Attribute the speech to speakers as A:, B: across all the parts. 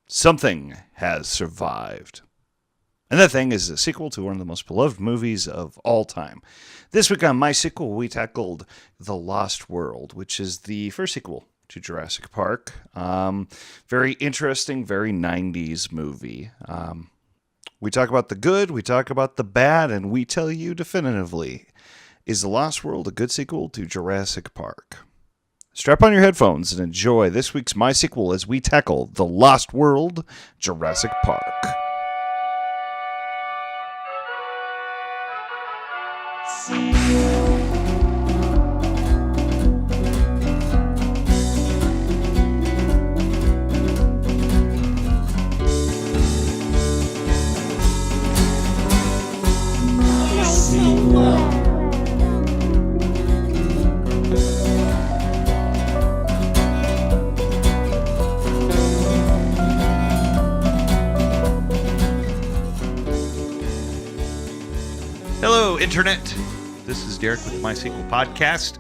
A: Something has survived. And that thing is a sequel to one of the most beloved movies of all time. This week on MySequel, we tackled The Lost World, which is the first sequel to Jurassic Park. Very interesting, very 90s movie. We talk about the good, we talk about the bad, and we tell you definitively, is The Lost World a good sequel to Jurassic Park? Strap on your headphones and enjoy this week's MySequel as we tackle The Lost World, Jurassic Park. Hello, Internet. This is Derek with the MySequel podcast.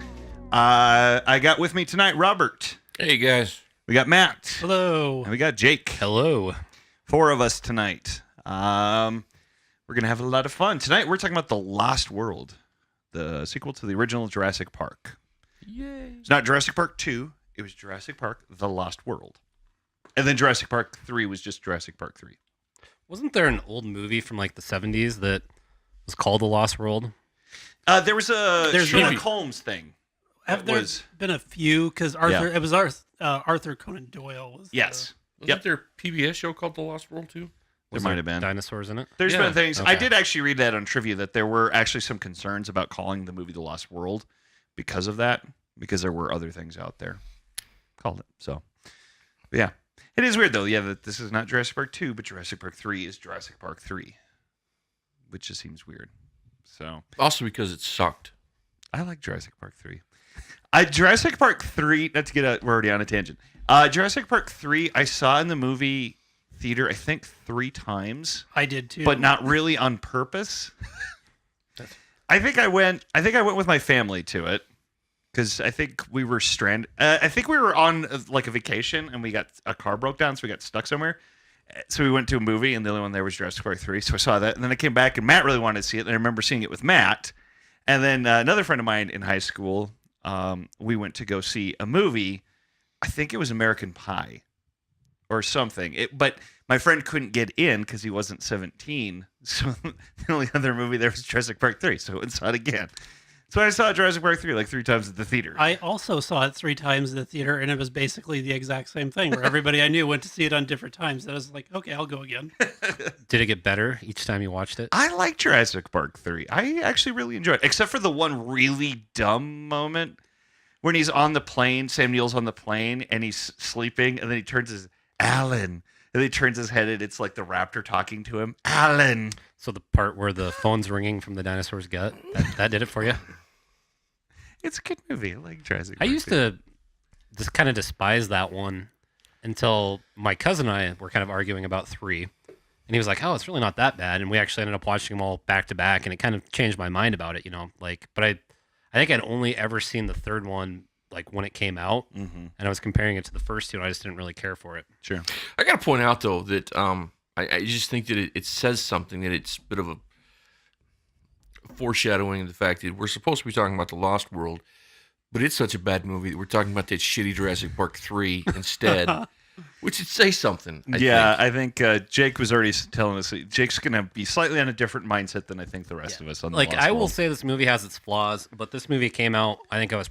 A: I got with me tonight Robert.
B: Hey, guys.
A: We got Matt.
C: Hello.
A: And we got Jake.
C: Hello.
A: 4 of us tonight. We're going to have a lot of fun. Tonight we're talking about The Lost World, the sequel to the original Jurassic Park.
C: Yay.
A: It's not Jurassic Park 2. It was Jurassic Park, The Lost World. And then Jurassic Park 3 was just Jurassic Park 3.
C: Wasn't there an old movie from like the 70s that was called The Lost World?
A: There was a Sherlock Holmes thing.
D: Have there been a few? Because Arthur, it was Arthur Conan Doyle.
A: Yes.
B: Wasn't there a PBS show called The Lost World, too?
A: There might have been.
C: Dinosaurs in it?
A: There's been things.
C: Okay.
A: I did actually read that on trivia that there were actually some concerns about calling the movie The Lost World because of that, because there were other things out there called it. So, but yeah. It is weird, though, that this is not Jurassic Park 2, but Jurassic Park 3 is Jurassic Park 3, which just seems weird. So
B: Also because it sucked.
A: I like Jurassic Park 3. Jurassic Park 3, not to get out, we're already on a tangent. Jurassic Park 3, I saw in the movie theater, I think 3 times.
D: I did too.
A: But not really on purpose. I think I went with my family to it because I think we were stranded. I think we were on like a vacation and a car broke down, so we got stuck somewhere. So we went to a movie, and the only one there was Jurassic Park 3. So I saw that, and then I came back, and Matt really wanted to see it. And I remember seeing it with Matt. And then another friend of mine in high school, we went to go see a movie. I think it was American Pie or something. But my friend couldn't get in because he wasn't 17. So the only other movie there was Jurassic Park 3. So I went and saw it again. So I saw Jurassic Park 3 like 3 times at the theater.
D: I also saw it 3 times in the theater, and it was basically the exact same thing, where everybody I knew went to see it on different times. And I was like, okay, I'll go again.
C: Did it get better each time you watched it?
A: I like Jurassic Park 3. I actually really enjoyed it, except for the one really dumb moment when he's on the plane, Sam Neill's on the plane, and he's sleeping, and then he turns his, Alan, and then he turns his head, and it's like the raptor talking to him, Alan.
C: So the part where the phone's ringing from the dinosaur's gut, that did it for you?
A: It's a good movie. I like Jurassic
C: I
A: Park
C: used
A: 3.
C: to just kind of despise that one until my cousin and I were kind of arguing about 3. And he was like, oh, it's really not that bad. And we actually ended up watching them all back to back. And it kind of changed my mind about it, But I think I'd only ever seen the third one like when it came out.
A: Mm-hmm.
C: And I was comparing it to the first 2, and I just didn't really care for it.
A: Sure.
B: I got to point out, though, that I just think that it says something, that it's a bit of a foreshadowing of the fact that we're supposed to be talking about The Lost World, but it's such a bad movie that we're talking about that shitty Jurassic Park 3 instead, which would say something.
A: I think Jake was already telling us Jake's going to be slightly on a different mindset than I think the rest of us on The Lost
C: I will
A: World.
C: say this movie has its flaws, but this movie came out, I think I would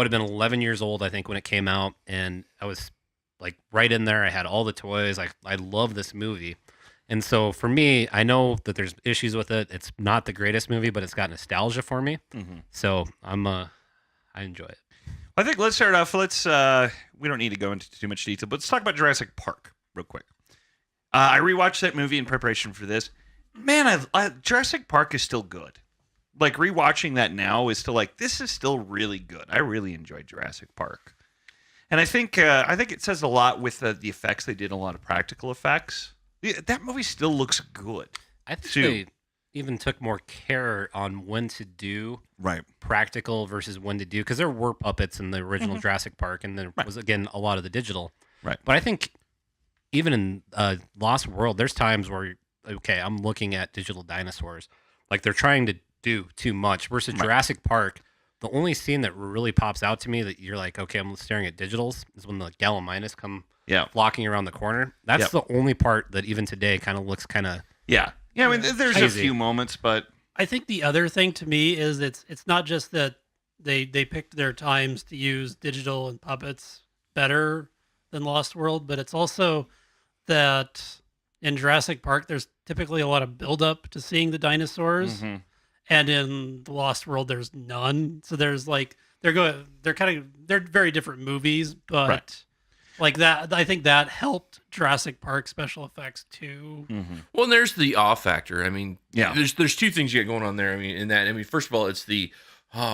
C: have been 11 years old, I think, when it came out, and I was like right in there. I had all the toys. I love this movie. And so for me, I know that there's issues with it. It's not the greatest movie, but it's got nostalgia for me. Mm-hmm. So I enjoy it.
A: I think let's start off. We don't need to go into too much detail, but let's talk about Jurassic Park real quick. I rewatched that movie in preparation for this. Man, Jurassic Park is still good. Like rewatching that now is still like, this is still really good. I really enjoyed Jurassic Park. And I think it says a lot with the effects. They did a lot of practical effects. That movie still looks good.
C: I think they even took more care on when to do practical versus when to do, because there were puppets in the original Jurassic Park, and there was, again, a lot of the digital.
A: Right.
C: But I think even in Lost World, there's times where okay, I'm looking at digital dinosaurs, like they're trying to do too much. Versus
A: Right.
C: Jurassic Park, the only scene that really pops out to me that you're like, okay, I'm staring at digitals is when the Gallimimus come
A: Yeah.
C: flocking around the corner. That's
A: Yep.
C: the only part that even today kind of looks kind of
A: Yeah. Yeah. I mean, there's
C: Crazy.
A: a few moments, but
D: I think the other thing to me is it's not just that they picked their times to use digital and puppets better than Lost World, but it's also that in Jurassic Park there's typically a lot of build up to seeing the dinosaurs,
A: Mhm.
D: and in the Lost World there's none. So there's like they're very different movies, but
A: Right.
D: like that I think that helped Jurassic Park special effects too.
A: Mhm.
B: Well, and there's the awe factor. I mean,
A: Yeah.
B: there's two things you got going on there. I mean, in that, I mean, first of all, it's the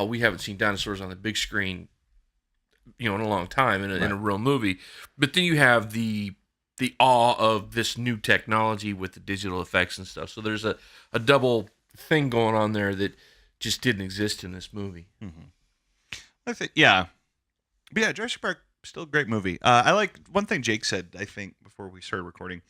B: we haven't seen dinosaurs on the big screen, in a long time in a real movie. But then you have the awe of this new technology with the digital effects and stuff. So there's a double thing going on there that just didn't exist in this movie.
A: I think, yeah. But yeah, Jurassic Park, still a great movie. I like one thing Jake said, I think, before we started recording,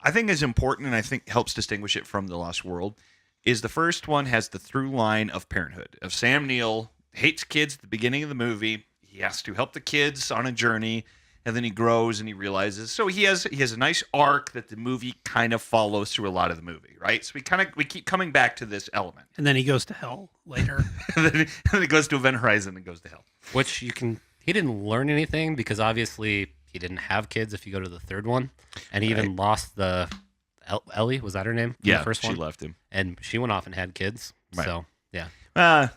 A: I think is important and I think helps distinguish it from The Lost World, is the first one has the through line of parenthood, of Sam Neill hates kids at the beginning of the movie. He has to help the kids on a journey, and then he grows and he realizes. So he has a nice arc that the movie kind of follows through a lot of the movie, right? So we keep coming back to this element.
D: And then he goes to hell later.
A: And then he goes to Event Horizon and goes to hell.
C: which he didn't learn anything because obviously he didn't have kids if you go to the third one, and he even lost the Ellie, was that her name? In
A: Yeah,
C: the first
A: she
C: one,
A: left him.
C: and she went off and had kids.
A: Right.
C: So yeah,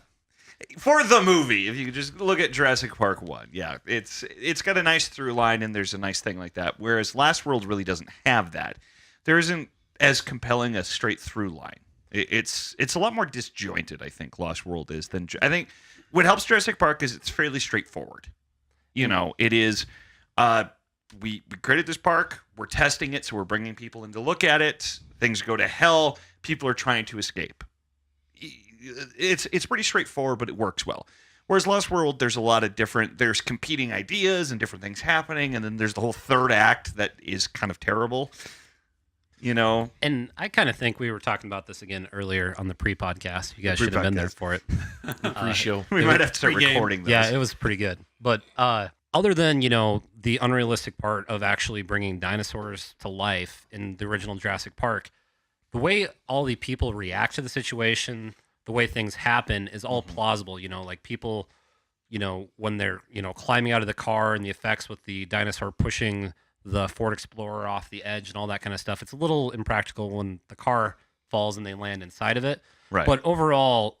A: For the movie, if you could just look at Jurassic Park 1, yeah, it's got a nice through line and there's a nice thing like that. Whereas Last World really doesn't have that. There isn't as compelling a straight through line. It's a lot more disjointed, I think, Lost World is than I think what helps Jurassic Park is it's fairly straightforward. It is we created this park, we're testing it, so we're bringing people in to look at it. Things go to hell, people are trying to escape. It's pretty straightforward, but it works well. Whereas Lost World, there's a lot of there's competing ideas and different things happening, and then there's the whole third act that is kind of terrible.
C: and I kind of think we were talking about this again earlier on the pre-podcast. You guys should have been there for it.
B: Pre-show.
A: We might have to start
D: Pre-game.
A: recording this.
C: Yeah, it was pretty good. But other than, the unrealistic part of actually bringing dinosaurs to life in the original Jurassic Park, the way all the people react to the situation, the way things happen is all plausible. Like people, when they're, climbing out of the car and the effects with the dinosaur pushing the Ford Explorer off the edge and all that kind of stuff. It's a little impractical when the car falls and they land inside of it.
A: Right.
C: But overall,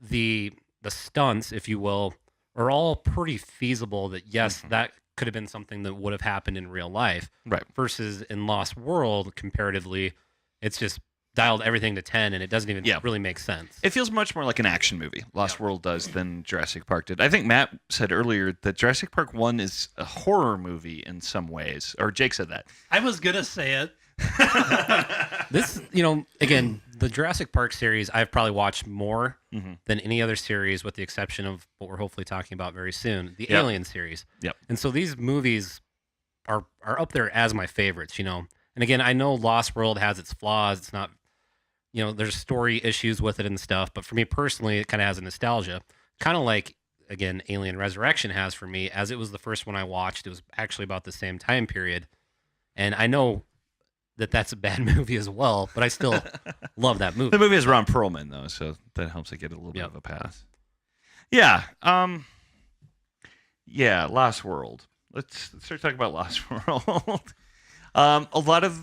C: the stunts, if you will, are all pretty feasible that yes, that could have been something that would have happened in real life.
A: Right.
C: Versus in Lost World, comparatively, it's just dialed everything to 10 and it doesn't even really make sense.
A: It feels much more like an action movie, Lost World does, than Jurassic Park did. I think Matt said earlier that Jurassic Park 1 is a horror movie in some ways. Or Jake said that.
D: I was gonna say it.
C: This, again, the Jurassic Park series, I've probably watched more than any other series, with the exception of what we're hopefully talking about very soon, the Alien series.
A: Yep.
C: And so these movies are up there as my favorites, And again, I know Lost World has its flaws. It's not, there's story issues with it and stuff. But for me personally, it kind of has a nostalgia. Kind of like, again, Alien Resurrection has for me, as it was the first one I watched. It was actually about the same time period. And I know that that's a bad movie as well, but I still love that movie.
A: The movie is Ron Perlman, though, so that helps it get a little bit of a pass. Yeah. Lost World. Let's start talking about Lost World. A lot of...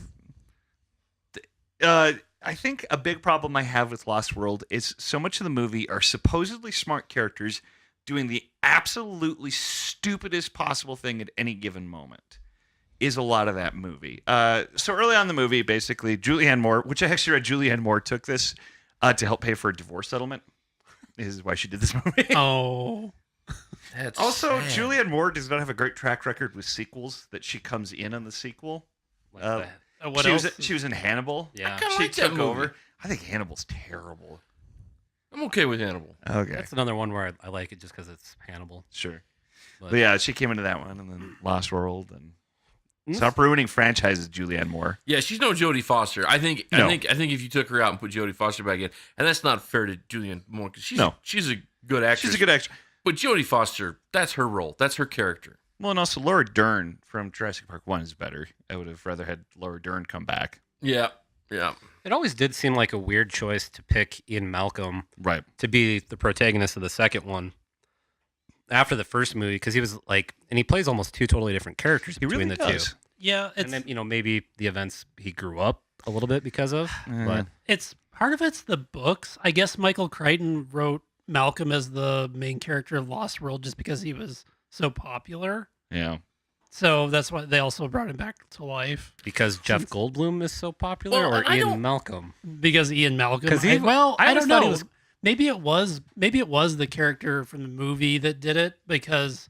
A: I think a big problem I have with Lost World is so much of the movie are supposedly smart characters doing the absolutely stupidest possible thing at any given moment. Is a lot of that movie. So early on in the movie, basically, Julianne Moore, which I actually read Julianne Moore took this to help pay for a divorce settlement. This is why she did this movie.
D: Oh,
B: That's
A: Also,
B: sad.
A: Julianne Moore does not have a great track record with sequels, that she comes in on the sequel.
C: Like that.
D: what
A: she
D: else?
A: was in Hannibal.
C: Yeah.
B: kinda
A: She
B: like that
A: took
B: movie.
A: over. I think Hannibal's terrible.
B: I'm okay with Hannibal.
A: Okay.
C: That's another one where I like it just because it's Hannibal.
A: Sure.
C: But
A: But yeah, she came into that one and then Lost World and Stop ruining franchises, Julianne Moore.
B: Yeah, she's no Jodie Foster. I think if you took her out and put Jodie Foster back in, and that's not fair to Julianne Moore because she's a good actress.
A: She's a good actress.
B: But Jodie Foster, that's her role. That's her character.
A: Well, and also Laura Dern from Jurassic Park 1 is better. I would have rather had Laura Dern come back.
B: Yeah.
C: It always did seem like a weird choice to pick Ian Malcolm
A: Right.
C: to be the protagonist of the second one after the first movie, because he was like, and he plays almost two totally different characters
A: He
C: between
A: really
C: the
A: does.
C: two.
D: Yeah,
C: And then, maybe the events he grew up a little bit because of, but
D: it's part of it's the books. I guess Michael Crichton wrote Malcolm as the main character of Lost World just because he was so popular.
A: Yeah.
D: So that's why they also brought him back to life.
C: because Jeff Goldblum is so popular,
B: Well,
C: or
B: I
C: Ian
B: don't-
C: Malcolm?
D: Because Ian Malcolm.
C: 'Cause
D: I
C: I
D: don't
C: always
D: know.
C: thought he was-
D: Maybe it was the character from the movie that did it because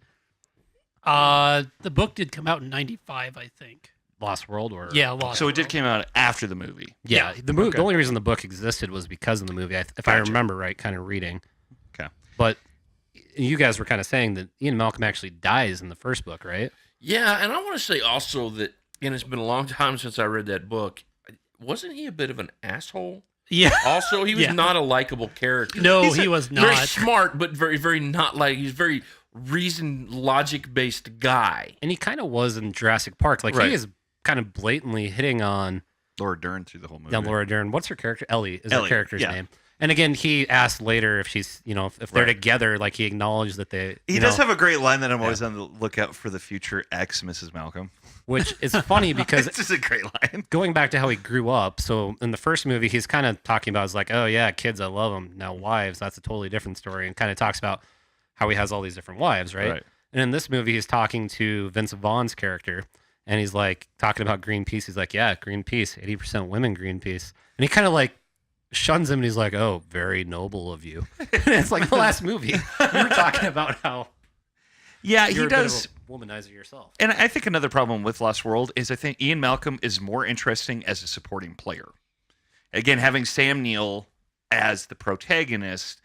D: the book did come out in '95, I think.
C: Lost World, or
D: Yeah, Lost.
A: So it did
D: World.
A: came out after the movie.
C: Yeah,
D: Yeah.
C: the
A: Okay.
C: only reason the book existed was because of the movie, if I
A: Gotcha.
C: remember right, kind of reading.
A: Okay.
C: But you guys were kind of saying that Ian Malcolm actually dies in the first book, right?
B: Yeah, and I want to say also that, and it's been a long time since I read that book. Wasn't he a bit of an asshole?
D: Yeah.
B: Also, he was
D: Yeah.
B: not a likable character.
D: No, he was
B: Very
D: not.
B: smart, but very, very not like. He's a very reason, logic based guy.
C: And he kind of was in Jurassic Park. Like,
A: Right.
C: he is kind of blatantly hitting on
A: Laura Dern through the whole movie.
C: Laura Dern. What's her character? Ellie is her
A: Ellie,
C: character's
A: yeah.
C: name. And again, he asked later if she's, if they're
A: Right.
C: together, like he acknowledged that they.
A: He does have a great line that I'm always on the lookout for the future ex Mrs. Malcolm.
C: Which is funny because
A: It's just a great line.
C: going back to how he grew up. So in the first movie, he's kind of talking about, it's like, oh yeah, kids, I love them. Now wives, that's a totally different story. And kind of talks about how he has all these different wives, right?
A: Right.
C: And in this movie, he's talking to Vince Vaughn's character, and he's like talking about Greenpeace. He's like, yeah, Greenpeace, 80% women, Greenpeace. And he kind of like shuns him, and he's like, oh, very noble of you. And it's like the last movie. You were talking about how
A: Yeah,
C: you're
A: he
C: a bit of
A: does.
C: a womanizer yourself.
A: And I think another problem with Lost World is I think Ian Malcolm is more interesting as a supporting player. Again, having Sam Neill as the protagonist,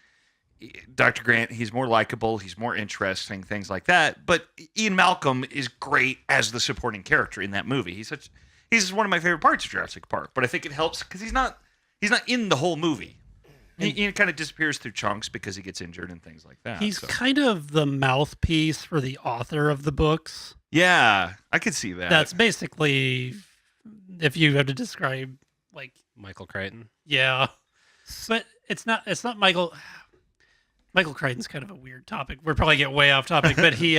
A: Dr. Grant, he's more likable, he's more interesting, things like that. But Ian Malcolm is great as the supporting character in that movie. He's one of my favorite parts of Jurassic Park. But I think it helps because he's not in the whole movie. He kind of disappears through chunks because he gets injured and things like that.
D: He's
A: so.
D: kind of the mouthpiece for the author of the books.
A: Yeah, I could see that.
D: That's basically, if you had to describe, like,
C: Michael Crichton.
D: yeah. But it's not Michael. Michael Crichton's kind of a weird topic. We're probably get way off topic, but he,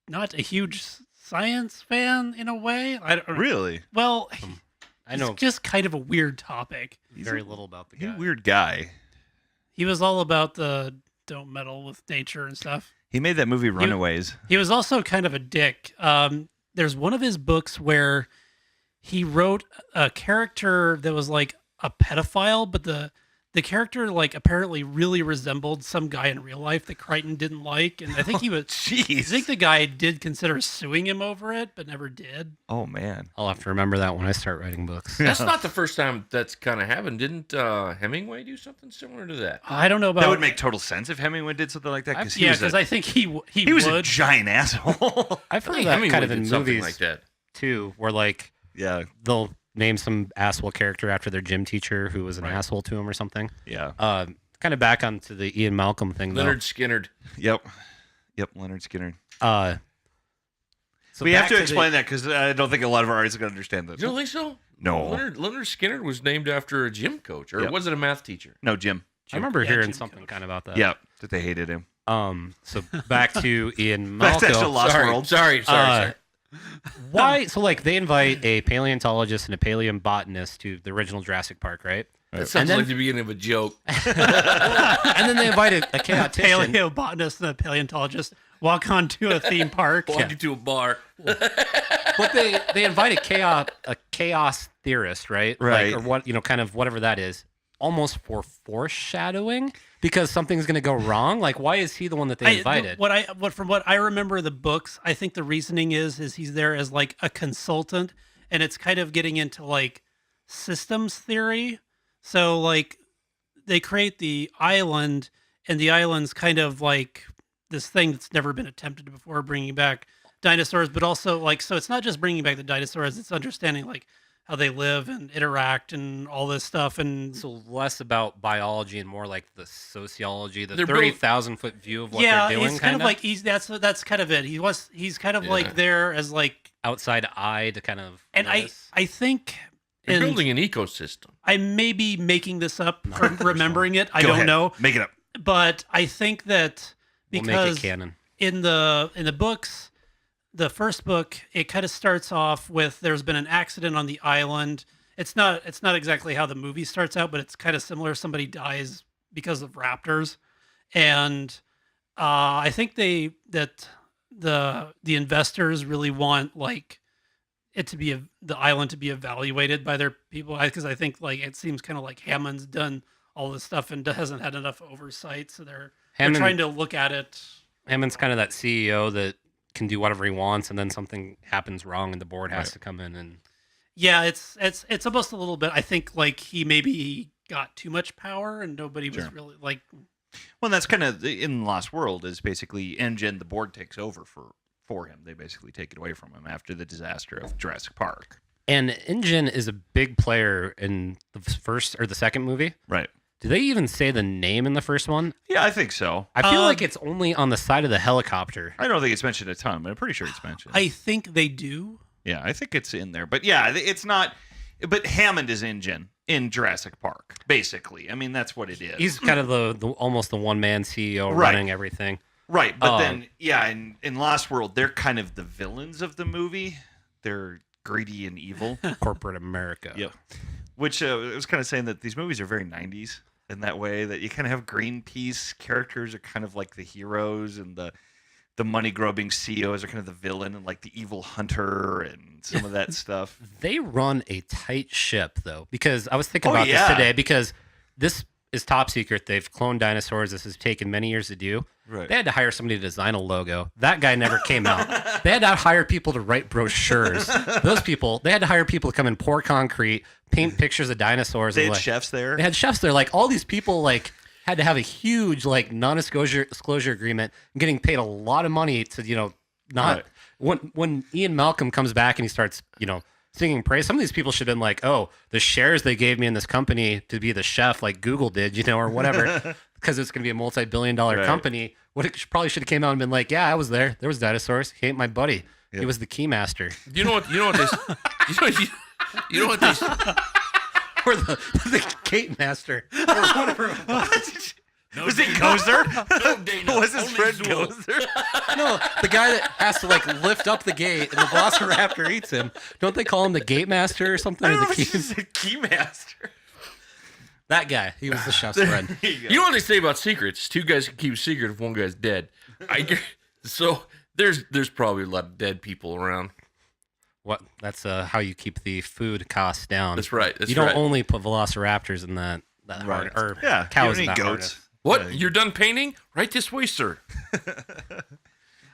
D: not a huge science fan in a way. I don't
A: really.
D: Well,
C: I know
D: it's just kind of a weird topic.
C: very little about the
A: He's
C: guy.
A: a weird guy.
D: He was all about the don't meddle with nature and stuff.
A: He made that movie Runaways.
D: He was also kind of a dick. There's one of his books where he wrote a character that was like a pedophile, but the character like apparently really resembled some guy in real life that Crichton didn't like, and I think he was. I
A: Jeez.
D: think the guy did consider suing him over it, but never did.
A: Oh man.
C: I'll have to remember that when I start writing books.
B: That's not the first time that's kind of happened. Didn't Hemingway do something similar to that?
D: I don't know about
A: That would make total sense if Hemingway did something like that because
D: yeah, because I think he
A: he was a
D: would.
A: giant asshole.
C: I've
B: I
C: heard
B: think
C: that
B: Hemingway
C: kind of
B: did
C: in
B: something
C: movies
B: like that.
C: too, where like
A: yeah,
C: they'll name some asshole character after their gym teacher who was an asshole to him or something.
A: yeah.
C: Kind of back onto the Ian Malcolm thing,
B: Leonard Skinnerd.
A: Yep. Leonard Skinner.
C: though. So
A: We have
C: back
A: to
C: the-
A: explain that because I don't think a lot of our audience are going to understand this.
B: You don't think so?
A: No.
B: Leonard Skinner was named after a gym coach, or
A: Yep.
B: was it a math teacher?
A: No, Jim.
C: I remember
D: Yeah,
C: hearing
D: Jim
C: something
D: Coach.
C: kind of about that.
A: Yeah, that they hated him.
C: So back to Ian
A: Back to
C: Malcolm.
A: Lost
B: sorry,
A: World.
B: sorry.
C: Why? So like they invite a paleontologist and a paleobotanist to the original Jurassic Park, right?
B: That sounds
C: then-
B: like the beginning of a joke.
C: And then they invite a chaotician.
D: Paleobotanist and a paleontologist walk onto a theme park.
B: Walking to a bar.
C: But they invite a chaos theorist, right?
A: Right.
C: Like, or what, kind of whatever that is, almost for foreshadowing because something's going to go wrong. Like, why is he the one that they invited?
D: From what I remember the books, I think the reasoning is he's there as like a consultant, and it's kind of getting into like systems theory. So like they create the island, and the island's kind of like this thing that's never been attempted before, bringing back dinosaurs, but also like, so it's not just bringing back the dinosaurs; it's understanding like how they live and interact and all this stuff. And
C: So less about biology and more like the sociology, the
B: They're
C: 30,000 foot view of what
D: yeah,
C: they're doing.
D: it's kind of like that's kind of it. He's kind of
B: Yeah.
D: like there as like,
C: outside eye to kind of.
D: and
C: notice.
D: I think.
B: You're
D: and
B: building an ecosystem.
D: I may be making this up or remembering it. I
A: Go
D: don't
A: ahead.
D: know.
A: Make it up.
D: But I think that
C: We'll
D: because
C: make it canon.
D: in the books, the first book, it kind of starts off with there's been an accident on the island. It's not exactly how the movie starts out, but it's kind of similar. Somebody dies because of raptors, and I think the investors really want like it to be the island to be evaluated by their people, because I think like it seems kind of like Hammond's done all this stuff and hasn't had enough oversight, so they're trying to look at it.
C: Hammond's kind of that CEO that can do whatever he wants, and then something happens wrong, and the board has to come in and.
D: Yeah, it's almost a little bit. I think like he maybe got too much power and nobody was
A: Sure.
D: really like.
A: Well, that's kind of in Lost World is basically InGen, the board takes over for him. They basically take it away from him after the disaster of Jurassic Park.
C: And InGen is a big player in the first or the second movie.
A: Right.
C: Do they even say the name in the first one?
A: Yeah, I think so.
C: I feel like it's only on the side of the helicopter.
A: I don't think it's mentioned a ton, but I'm pretty sure it's mentioned.
D: I think they do.
A: Yeah, I think it's in there. But yeah, it's not. But Hammond is InGen in Jurassic Park, basically. I mean, that's what it is.
C: He's kind of the almost the one man CEO
A: Right.
C: running everything.
A: Right, but then, yeah, in Lost World, they're kind of the villains of the movie. They're greedy and evil.
C: Corporate America.
A: Yep. Which I was kind of saying that these movies are very 90s in that way, that you kind of have Greenpeace characters are kind of like the heroes, and the money-grubbing CEOs are kind of the villain, and like the evil hunter and some of that stuff.
C: They run a tight ship, though, because I was thinking
A: Oh,
C: about
A: yeah.
C: this today, because this is top secret. They've cloned dinosaurs. This has taken many years to do.
A: Right.
C: They had to hire somebody to design a logo. That guy never came out. They had to hire people to write brochures. Those people, they had to hire people to come and pour concrete, paint pictures of dinosaurs.
A: They
C: and
A: had
C: like,
A: chefs there.
C: They had chefs there. Like all these people, like had to have a huge like non-disclosure agreement, and getting paid a lot of money to not
A: Right.
C: when Ian Malcolm comes back and he starts singing praise. Some of these people should have been like, oh, the shares they gave me in this company to be the chef, like Google did, or whatever, because it's going to be a multi-billion-dollar
A: Right.
C: company. What it probably should have came out and been like, yeah, I was there. There was dinosaurs. He ain't my buddy.
A: Yep.
C: He was the key master.
B: You know what? You know what they. You know what they.
C: Or the gate master. Or whatever.
A: Was it Gozer?
B: No, Dana.
A: Was his
B: Only
A: friend
B: Zool.
A: Gozer?
C: No, the guy that has to like lift up the gate and the velociraptor eats him. Don't they call him the gate master or something?
A: I
C: Or
A: don't know
C: the
A: if
C: key?
A: it's just a keymaster.
C: That guy. He was the chef's friend.
A: There you go.
B: You know what they say about secrets? Two guys can keep a secret if one guy's dead. So there's probably a lot of dead people around.
C: What? That's how you keep the food costs down.
B: That's right. That's
C: you don't
B: right.
C: only put velociraptors in that
A: Right.
C: hard, or
A: Yeah,
C: cows
A: you
C: in
A: don't
C: that
A: need
C: harness.
A: goats.
B: What?
A: Yeah.
B: You're done painting? Right this way, sir.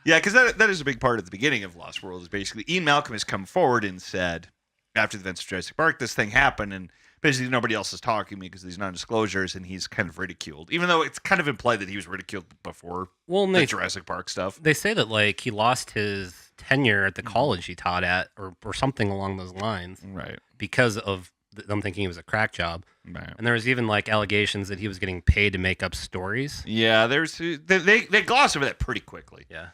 A: Yeah, because that is a big part at the beginning of Lost World. Is basically Ian Malcolm has come forward and said, after the events of Jurassic Park, this thing happened, and basically nobody else is talking to me because of these non-disclosures, and he's kind of ridiculed. Even though it's kind of implied that he was ridiculed before
C: Well, and
A: the
C: they,
A: Jurassic Park stuff.
C: they say that like he lost his tenure at the college he taught at, or something along those lines,
A: Right.
C: because of them thinking it was a crack job.
A: Right.
C: And there was even like allegations that he was getting paid to make up stories.
A: Yeah, there's they gloss over that pretty quickly.
C: Yeah.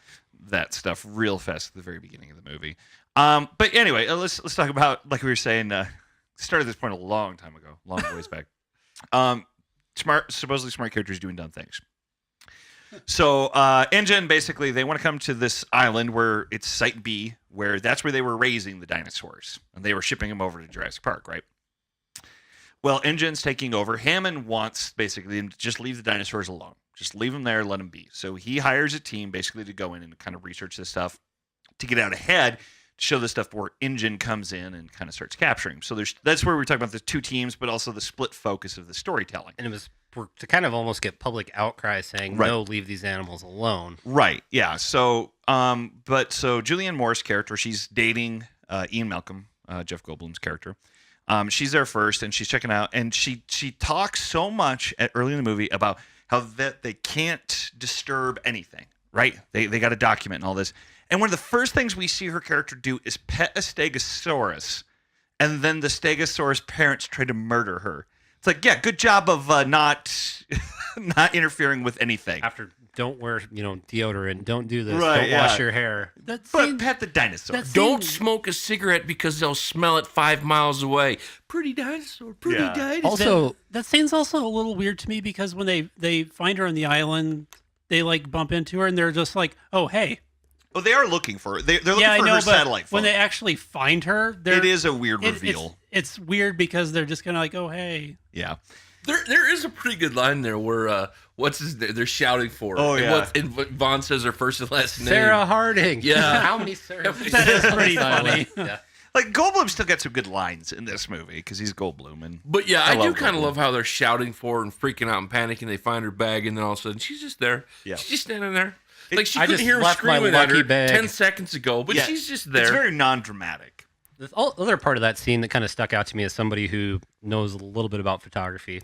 A: That stuff real fast at the very beginning of the movie. But anyway, let's talk about, like we were saying, started this point a long time ago, long ways back. Supposedly smart characters doing dumb things. So InGen, basically, they want to come to this island where it's Site B, where that's where they were raising the dinosaurs, and they were shipping them over to Jurassic Park, right? Well, InGen's taking over. Hammond wants basically them to just leave the dinosaurs alone. Just leave them there, let them be. So he hires a team basically to go in and kind of research this stuff to get out ahead, to show this stuff where InGen comes in and kind of starts capturing. So that's where we're talking about the two teams, but also the split focus of the storytelling.
C: And it was to kind of almost get public outcry saying,
A: Right.
C: no, leave these animals alone.
A: Right. Yeah. So, so Julianne Moore's character, she's dating Ian Malcolm, Jeff Goldblum's character. She's there first, and she's checking out, and she talks so much early in the movie about how that they can't disturb anything. Right. They got to document and all this, And one of the first things we see her character do is pet a stegosaurus, and then the stegosaurus parents try to murder her. It's like, yeah, good job of not not interfering with anything.
C: After don't wear deodorant, don't do this,
A: Right,
C: don't wash your hair.
D: That
A: But
D: scene,
A: pet the dinosaur.
D: that
B: Don't
D: scene-
B: smoke a cigarette because they'll smell it 5 miles away. Pretty dinosaur, pretty
A: Yeah.
B: dinosaur.
C: Also,
D: that scene's also a little weird to me because when they find her on the island, they like bump into her and they're just like, "Oh, hey."
A: Oh, they are looking for her. They're looking
D: Yeah, I
A: for
D: know,
A: her
D: but
A: satellite phone.
D: when they actually find her,
A: It is a weird
D: it-
A: reveal.
D: It's weird because they're just kind of like, "Oh, hey."
A: Yeah.
B: There is a pretty good line there where they're shouting for her.
A: Oh, yeah.
B: And Vaughn says her first and last name.
C: Sarah Harding.
B: Yeah.
C: How many Sarahs?
D: That is pretty funny.
C: Yeah.
A: Like, Goldblum still got some good lines in this movie because he's Goldblum. And
B: But yeah,
A: I
B: I do
A: love
B: kind of
A: Goldblum.
B: love how they're shouting for her and freaking out and panicking. They find her bag and then all of a sudden she's just there.
A: Yeah.
B: She's just standing there. Like she
C: I
B: couldn't
C: just
B: hear him
C: left my
B: screaming at her
C: lucky bag.
B: 10 seconds ago, but
A: Yeah,
B: she's just there.
A: It's very non-dramatic.
C: The other part of that scene that kind of stuck out to me as somebody who knows a little bit about photography,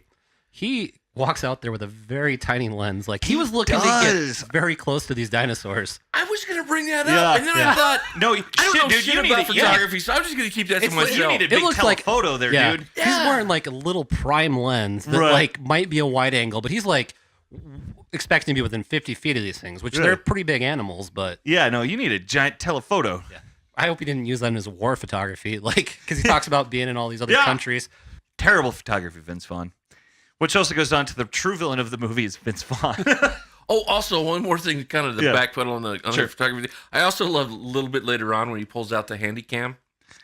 C: he walks out there with a very tiny lens. Like he was looking to
A: does.
C: get very close to these dinosaurs.
B: I was going to bring that
A: Yeah,
B: up, and then
A: yeah.
B: I thought,
A: No,
B: I don't know
A: dude,
B: shit
A: you need
B: about
A: to, yeah.
B: photography, so I'm just going to keep that to
A: It's like, you
B: myself.
A: need a
C: It
A: big
C: looks like-
A: telephoto there,
C: Yeah,
A: dude.
C: he's wearing like a little prime lens that
A: Right.
C: like might be a wide angle, but he's like expecting to be within 50 feet of these things, which
A: Right.
C: they're pretty big animals. But
A: Yeah, no, you need a giant telephoto.
C: I hope he didn't use that in his war photography, like because he talks about being in all these other
A: Yeah.
C: countries.
A: Terrible photography, Vince Vaughn. Which also goes on to the true villain of the movie is Vince Vaughn.
B: Oh, also one more thing, kind of the
A: Yeah.
B: backpedal on the
A: Sure.
B: photography. I also love a little bit later on when he pulls out the handy cam.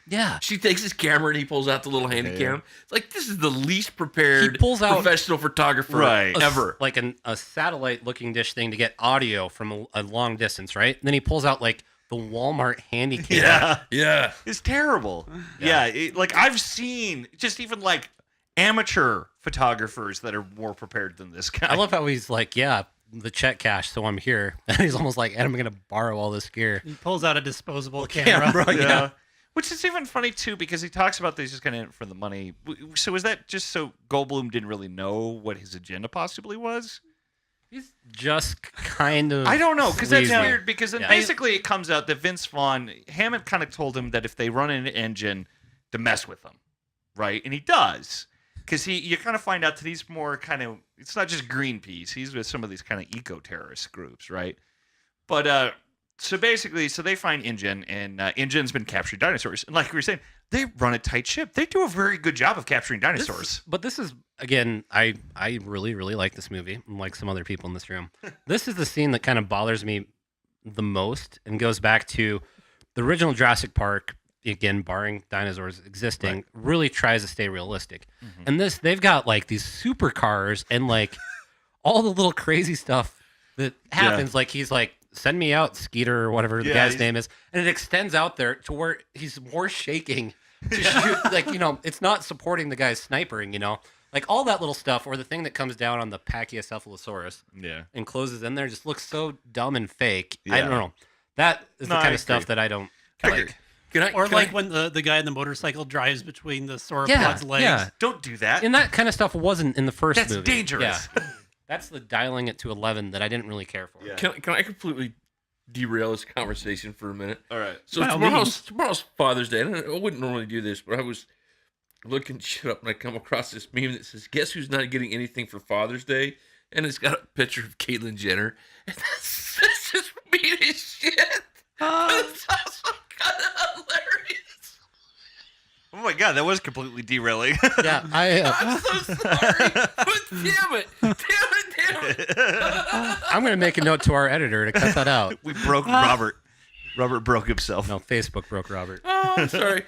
C: Yeah,
B: She takes his camera and he pulls out the little handy
A: Yeah.
B: cam. It's like this is the least prepared
C: He pulls out-
B: professional photographer
A: Right.
B: ever.
C: like a satellite looking dish thing to get audio from a long distance, right? And then he pulls out like the Walmart handy cam.
A: Yeah.
B: Yeah.
A: It's terrible. Yeah, like I've seen just even like amateur photographers that are more prepared than this guy.
C: I love how he's like, yeah, the check cash, so I'm here. And he's almost like, and I'm going to borrow all this gear.
D: He pulls out a disposable camera.
C: Camera, yeah.
A: Which is even funny too because he talks about that he's just kind of in it for the money. So is that just so Goldblum didn't really know what his agenda possibly was?
C: He's just kind of.
A: I don't know because that's
C: sleazy.
A: weird. Because then
C: Yeah.
A: basically it comes out that Vince Vaughn, Hammond kind of told him that if they run an engine, to mess with them, right? And he does because you kind of find out that he's more kind of. It's not just Greenpeace. He's with some of these kind of eco-terrorist groups, right? But so basically, so they find InGen, and InGen's been capturing dinosaurs. And like we were saying, they run a tight ship. They do a very good job of capturing dinosaurs.
C: But this is again, I really like this movie, unlike some other people in this room. This is the scene that kind of bothers me the most, and goes back to the original Jurassic Park. Again, barring dinosaurs existing, really tries to stay realistic. And this, they've got like these supercars and like all the little crazy stuff that happens. Like he's like, "Send me out, Skeeter," or whatever the
A: Yeah,
C: guy's
A: he's-
C: name is, and it extends out there to where he's more shaking to shoot. Like it's not supporting the guy's snipering. Like all that little stuff, or the thing that comes down on the Pachycephalosaurus
A: Yeah.
C: and closes in there, just looks so dumb and fake. I
A: Yeah.
C: don't know. That is
A: No,
C: the
A: I
C: kind of stuff
A: agree.
C: that I don't
A: I
C: like.
A: agree.
D: Or
B: Can
D: like
B: I-
D: when the guy in the motorcycle drives between the sauropod's legs.
C: Yeah.
A: Don't do that.
C: And that kind of stuff wasn't in the first
A: That's
C: movie.
A: dangerous.
C: Yeah. That's the dialing it to 11 that I didn't really care for.
A: Yeah.
B: Can I completely derail this conversation for a minute?
A: All right.
B: So
D: By all
B: tomorrow's Father's Day. And I wouldn't normally do this, but I was looking shit up and I come across this meme that says, "Guess who's not getting anything for Father's Day?" And it's got a picture of Caitlyn Jenner. And that's just mean as shit. But it's also kind of hilarious.
A: Oh my god, that was completely derailing.
C: Yeah,
B: I'm so sorry. But damn it.
C: I'm going to make a note to our editor to cut that out.
A: We broke Robert. Robert broke himself.
C: No, Facebook broke Robert.
B: Oh, I'm sorry.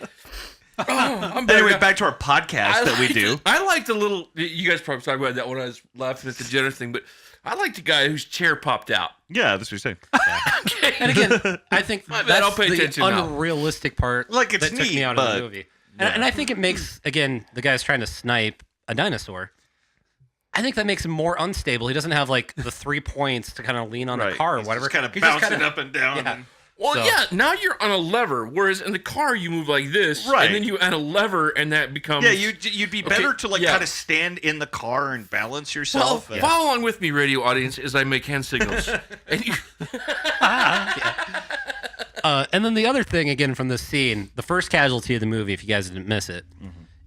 B: Oh, I'm better
A: Anyway,
B: now.
A: back to our podcast that we do.
B: I liked a little. You guys probably talked about that when I was laughing at the Jenner thing, but I liked the guy whose chair popped out.
A: Yeah, that's what you're saying.
B: Okay.
C: And again, I think
B: My bad,
C: that's
B: I'll pay
C: the
B: attention now.
C: unrealistic part
A: Like, it's
C: that took
A: neat,
C: me out
A: but-
C: of the movie. And I think it makes, again, the guy's trying to snipe a dinosaur. I think that makes him more unstable. He doesn't have like the 3 points to kind of lean on the car or
A: He's
C: whatever.
A: Just kind of
C: He's
A: bouncing
C: kinda-
A: up and down.
C: Yeah.
A: and-
B: Well,
C: So-
B: yeah. Now you're on a lever, whereas in the car you move like this,
A: Right.
B: and then you add a lever, and that becomes.
A: Yeah, you'd be better
B: Okay,
A: to like
B: yeah.
A: kind of stand in the car and balance
B: Well,
A: yourself. and-
B: follow along with me, radio audience, as I make hand signals. And you,
C: And then the other thing, again, from this scene, the first casualty of the movie, if you guys didn't miss it,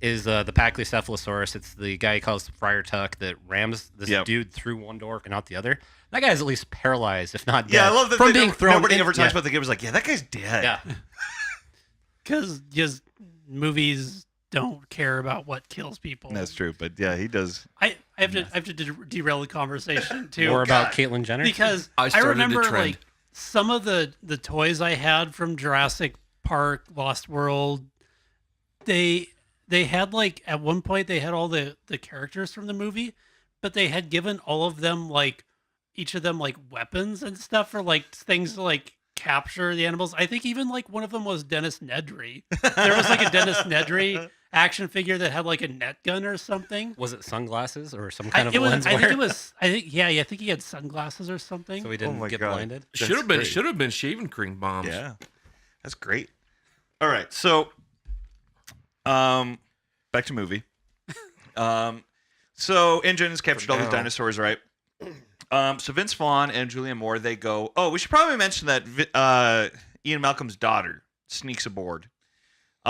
C: is the Pachycephalosaurus. It's the guy he calls Friar Tuck that rams this dude through one door and out the other. That guy's at least paralyzed, if not dead.
A: Yeah, I love that
C: from being thrown.
A: Nobody ever talks about the game. Was like, yeah, that guy's dead.
C: Yeah.
D: Because just movies don't care about what kills people.
A: That's true. But yeah, he does.
D: I have to derail the conversation too.
C: More about Caitlyn Jenner?
D: Because I remember like some of the toys I had from Jurassic Park, Lost World. They had like at one point they had all the characters from the movie, but they had given all of them like each of them like weapons and stuff for like things to like capture the animals. I think even like one of them was Dennis Nedry. There was like a Dennis Nedry action figure that had like a net gun or something.
C: Was it sunglasses or some kind of lens?
D: I think it was. I think he had sunglasses or something.
C: So he didn't get blinded.
B: Should have been shaving cream bombs.
A: Yeah, that's great. All right, so back to movie. So InGen has captured all these dinosaurs, right? So Vince Vaughn and Julianne Moore, they go. Oh, we should probably mention that Ian Malcolm's daughter sneaks aboard,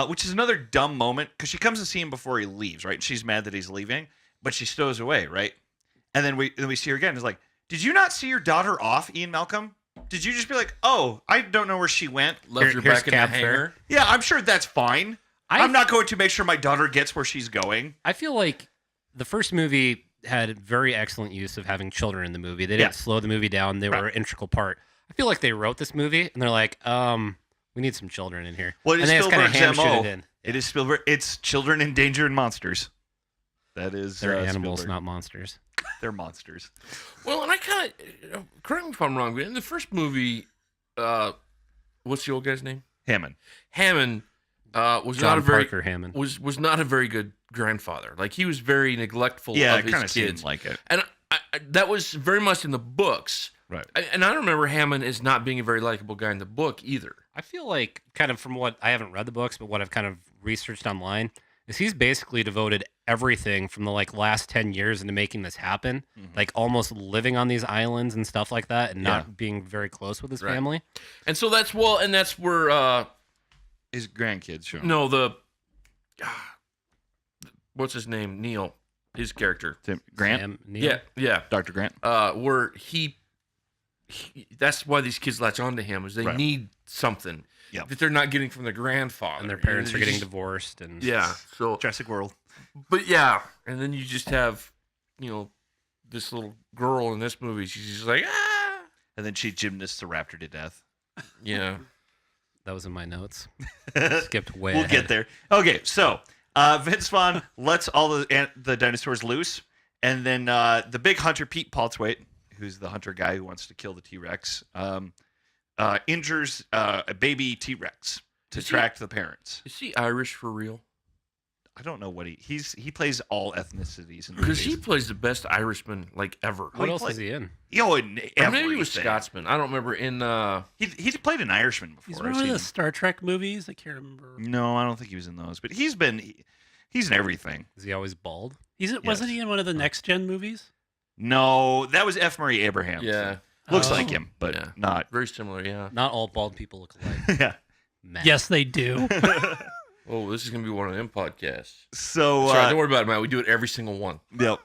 A: which is another dumb moment because she comes to see him before he leaves, right? And she's mad that he's leaving, but she stows away, right? And then we see her again. It's like, did you not see your daughter off, Ian Malcolm? Did you just be like, oh, I don't know where she went?
B: Left her back in the hangar.
A: Yeah, I'm sure that's fine. I'm not going to make sure my daughter gets where she's going.
C: I feel like the first movie had very excellent use of having children in the movie. They didn't slow the movie down. They were an integral part. I feel like they wrote this movie and they're like, we need some children in here.
A: Well, it is
C: and they
A: Spielberg's
C: just
A: MO.
C: it in.
A: It is Spielberg. It's children in danger and monsters. That is
C: They're animals,
A: Spielberg.
C: not monsters.
A: They're monsters.
B: Well, and I kind of correct me if I'm wrong, but in the first movie, what's the old guy's name?
A: Hammond.
B: Hammond was
C: John
B: not a very
C: Parker Hammond.
B: was not a very good grandfather. Like he was very neglectful
A: Yeah,
B: of
A: it
B: his
A: kind of
B: kids.
A: seemed like it.
B: And that was very much in the books.
A: Right.
B: And I remember Hammond as not being a very likable guy in the book either.
C: I feel like, kind of from what I haven't read the books, but what I've kind of researched online, is he's basically devoted everything from the like last 10 years into making this happen, like almost living on these islands and stuff like that, and not being very close with his family.
B: And so that's where
A: His grandkids show.
B: no what's his name? Neil, his character.
A: Grant.
C: Sam Neill.
B: Yeah.
A: Dr. Grant.
B: Where he that's why these kids latch onto him is they need something that they're not getting from their grandfather,
C: And their parents are getting divorced. And
B: so
A: Jurassic World.
B: but and then you just have this little girl in this movie. She's just like
A: And then she gymnasts the raptor to death.
B: yeah.
C: that was in my notes. Skipped way
A: We'll
C: ahead.
A: get there. Okay, so Vince Vaughn lets all the dinosaurs loose, and then the big hunter, Pete Paltzwaite, who's the hunter guy who wants to kill the T-Rex, injures a baby T-Rex to track the parents.
B: Is he Irish for real?
A: I don't know what he plays all ethnicities in
B: Because he
A: movies.
B: plays the best Irishman like ever.
C: What
A: he
C: else
A: played-
C: is he in?
A: Or
B: Or maybe he was
A: everything.
B: Scotsman. I don't remember. In
A: He played an Irishman before.
D: He's
A: I've
D: one of
A: seen
D: the
A: him.
D: Star Trek movies. I can't remember.
A: No, I don't think he was in those, but he's in everything.
C: Is he always bald?
D: Wasn't he in one of the next gen movies?
A: No, that was F. Murray Abraham.
B: yeah,
A: Looks
D: Oh.
A: like him, but
B: Yeah.
A: not.
B: very similar. Yeah.
C: Not all bald people look alike.
A: Yeah.
C: Matt.
D: Yes, they do.
B: Oh, this is gonna be one of them podcasts.
A: So
B: Sorry, don't worry about it, Matt. We do it every single one.
A: Yep.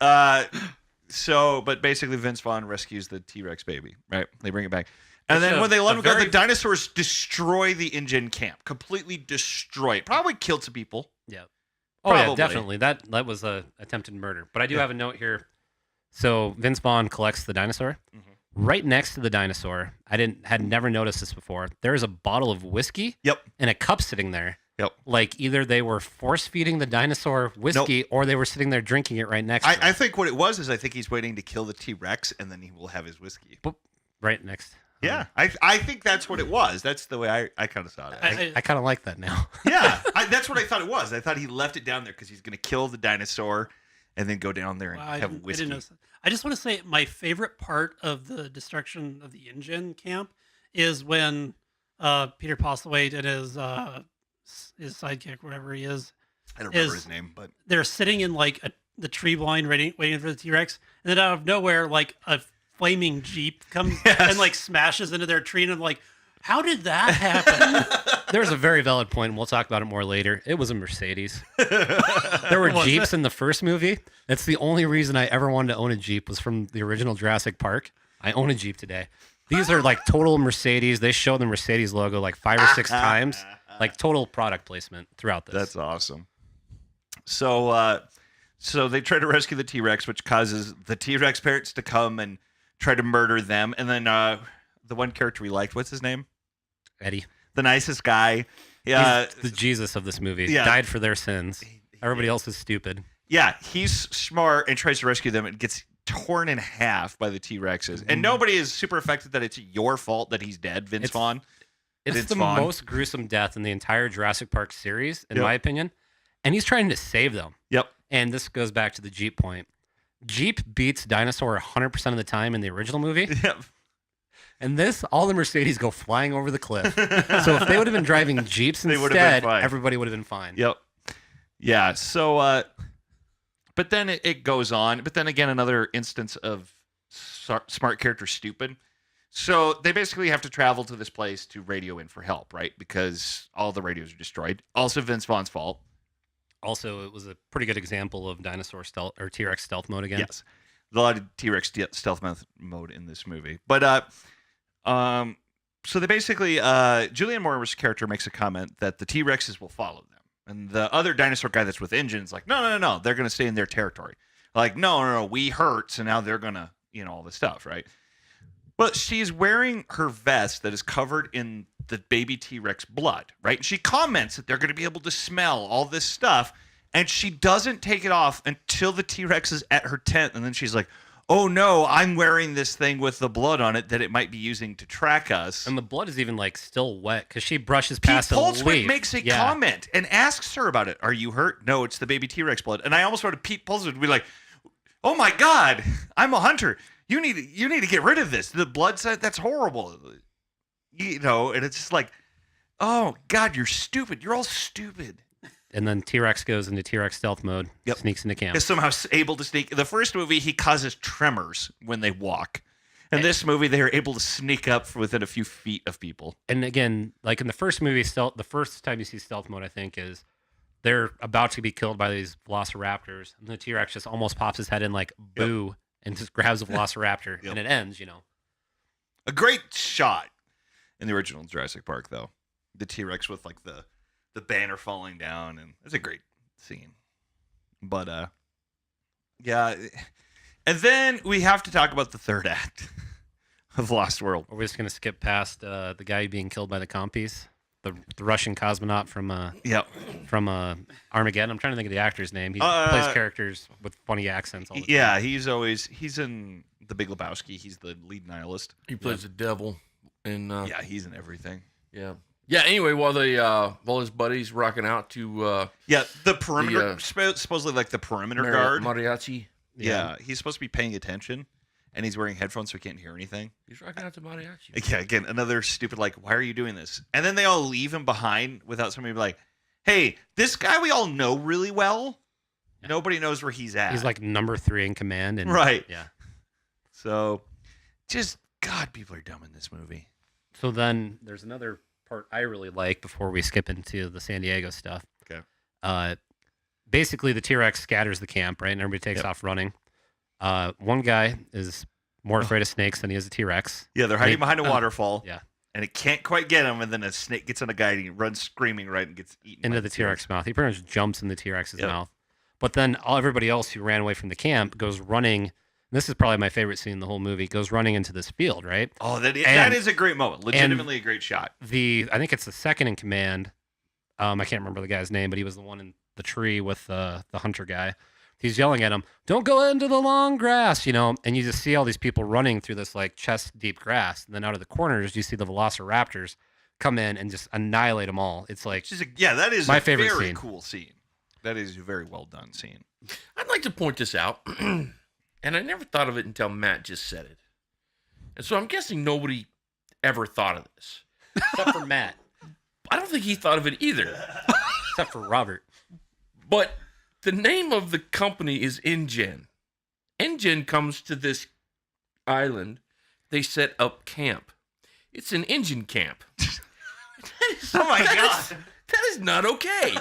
A: But basically, Vince Vaughn rescues the T-Rex baby, right? They bring it back. And then when they let him go, the dinosaurs destroy the InGen camp. Completely destroy it. Probably killed some people.
C: Yeah. Oh yeah,
A: Probably.
C: definitely. That was a attempted murder. But I do have a note here. So Vince Vaughn collects the dinosaur. Right next to the dinosaur, had never noticed this before. There's a bottle of whiskey.
A: Yep.
C: And a cup sitting there.
A: Yep.
C: Like either they were force feeding the dinosaur whiskey or they were sitting there drinking it right next to
A: I
C: him.
A: think what it was is I think he's waiting to kill the T-Rex and then he will have his whiskey.
C: Right next.
A: Yeah. I think that's what it was. That's the way I kind of saw it.
C: I kind of like that now.
A: Yeah. That's what I thought it was. I thought he left it down there because he's going to kill the dinosaur and then go down there and have whiskey.
D: I just want to say my favorite part of the destruction of the InGen camp is when Peter Postlethwaite and his sidekick, whatever he is,
A: I don't remember his name, but
D: they're sitting in like the tree blind waiting for the T-Rex, and then out of nowhere, like a flaming Jeep comes and like smashes into their tree, and I'm like, How did that happen?
C: There's a very valid point, and we'll talk about it more later. It was a Mercedes. There were Jeeps in the first movie. That's the only reason I ever wanted to own a Jeep was from the original Jurassic Park. I own a Jeep today. These are like total Mercedes. They show the Mercedes logo like 5 or 6 times. Like total product placement throughout this.
A: That's awesome. So they try to rescue the T-Rex, which causes the T-Rex parents to come and try to murder them. And then the one character we liked, what's his name?
C: Eddie.
A: The nicest guy. Yeah,
C: He's the Jesus of this movie.
A: Yeah.
C: Died for their sins. Everybody else is stupid.
A: Yeah, he's smart and tries to rescue them and gets torn in half by the T-Rexes. And nobody is super affected that it's your fault that he's dead, Vince Vaughn.
C: It's the most gruesome death in the entire Jurassic Park series, in my opinion. And he's trying to save them.
A: Yep.
C: And this goes back to the Jeep point. Jeep beats dinosaur 100% of the time in the original movie.
A: Yep.
C: And this, all the Mercedes go flying over the cliff. So if they would have been driving Jeeps
A: They would have been
C: instead,
A: fine.
C: everybody would have been fine.
A: Yep. Yeah. So, but then it goes on. But then again, another instance of smart character stupid. So they basically have to travel to this place to radio in for help, right? Because all the radios are destroyed. Also, Vince Vaughn's fault.
C: Also, it was a pretty good example of dinosaur stealth or T-Rex stealth mode again.
A: Yes. A lot of T-Rex stealth mode in this movie. But so they basically Julianne Moore's character makes a comment that the T-Rexes will follow them. And the other dinosaur guy that's with engines like, no, they're going to stay in their territory. Like, no, we hurt, so now they're going to, all this stuff, right? But she's wearing her vest that is covered in the baby T-Rex blood, right? And she comments that they're going to be able to smell all this stuff, and she doesn't take it off until the T-Rex is at her tent, and then she's like, oh no, I'm wearing this thing with the blood on it that it might be using to track us.
C: And the blood is even like still wet because she brushes past
A: Pete
C: a
A: Poltzwick
C: leaf.
A: makes a comment and asks her about it. Are you hurt? No, it's the baby T-Rex blood. And I almost wanted Pete Poltzwick to be like, oh my God, I'm a hunter. You need to get rid of this. The blood set, that's horrible. And it's just like, oh God, you're stupid. You're all stupid.
C: And then T-Rex goes into T-Rex stealth mode, sneaks into camp.
A: Is somehow able to sneak. The first movie, he causes tremors when they walk. In this movie, they are able to sneak up within a few feet of people.
C: And again, like in the first movie, the first time you see stealth mode, I think, is they're about to be killed by these velociraptors. And the T-Rex just almost pops his head in like, boo, and just grabs a velociraptor. And it ends,
A: A great shot in the original Jurassic Park, though. The T-Rex with like the banner falling down, and it's a great scene. But yeah, and then we have to talk about the third act of Lost World.
C: We're just gonna skip past the guy being killed by the compies, the Russian cosmonaut from Armageddon. I'm trying to think of the actor's name. He plays characters with funny accents all the time.
A: Yeah, he's in The Big Lebowski. He's the lead nihilist.
B: He plays the devil, and
A: yeah, he's in everything.
B: Yeah. Anyway, while his buddies rocking out to
A: the perimeter, supposedly like the perimeter guard,
B: mariachi.
A: Yeah, he's supposed to be paying attention, and he's wearing headphones so he can't hear anything.
B: He's rocking out to mariachi.
A: Yeah, again, another stupid like, why are you doing this? And then they all leave him behind without somebody be like, hey, this guy we all know really well. Yeah. Nobody knows where he's at.
C: He's like number 3 in command, and
A: right.
C: Yeah.
A: So, just God, people are dumb in this movie.
C: So then there's another part I really like before we skip into the San Diego stuff.
A: Okay.
C: Basically, the T-Rex scatters the camp, right? And everybody takes off running. One guy is more afraid of snakes than he is a T-Rex.
A: Yeah, they're hiding behind a waterfall.
C: Yeah.
A: And it can't quite get him, and then a snake gets on a guy, and he runs screaming right and gets eaten.
C: Into the T-Rex mouth. He pretty much jumps in the T-Rex's mouth. But then everybody else who ran away from the camp goes running. This is probably my favorite scene in the whole movie. Goes running into this field, right?
A: Oh, that is a great moment. Legitimately a great shot.
C: I think it's the second in command. I can't remember the guy's name, but he was the one in the tree with the hunter guy. He's yelling at him, "Don't go into the long grass," and you just see all these people running through this like chest deep grass. And then out of the corners, you see the velociraptors come in and just annihilate them all. It's like,
A: that is
C: my
A: a
C: favorite
A: very
C: scene.
A: Cool scene. That is a very well done scene.
B: I'd like to point this out, and I never thought of it until Matt just said it. And so I'm guessing nobody ever thought of this.
C: Except for Matt.
B: I don't think he thought of it either.
C: Except for Robert.
B: But the name of the company is InGen. InGen comes to this island. They set up camp. It's an engine camp.
A: Oh my
B: That
A: god.
B: is- that is not okay.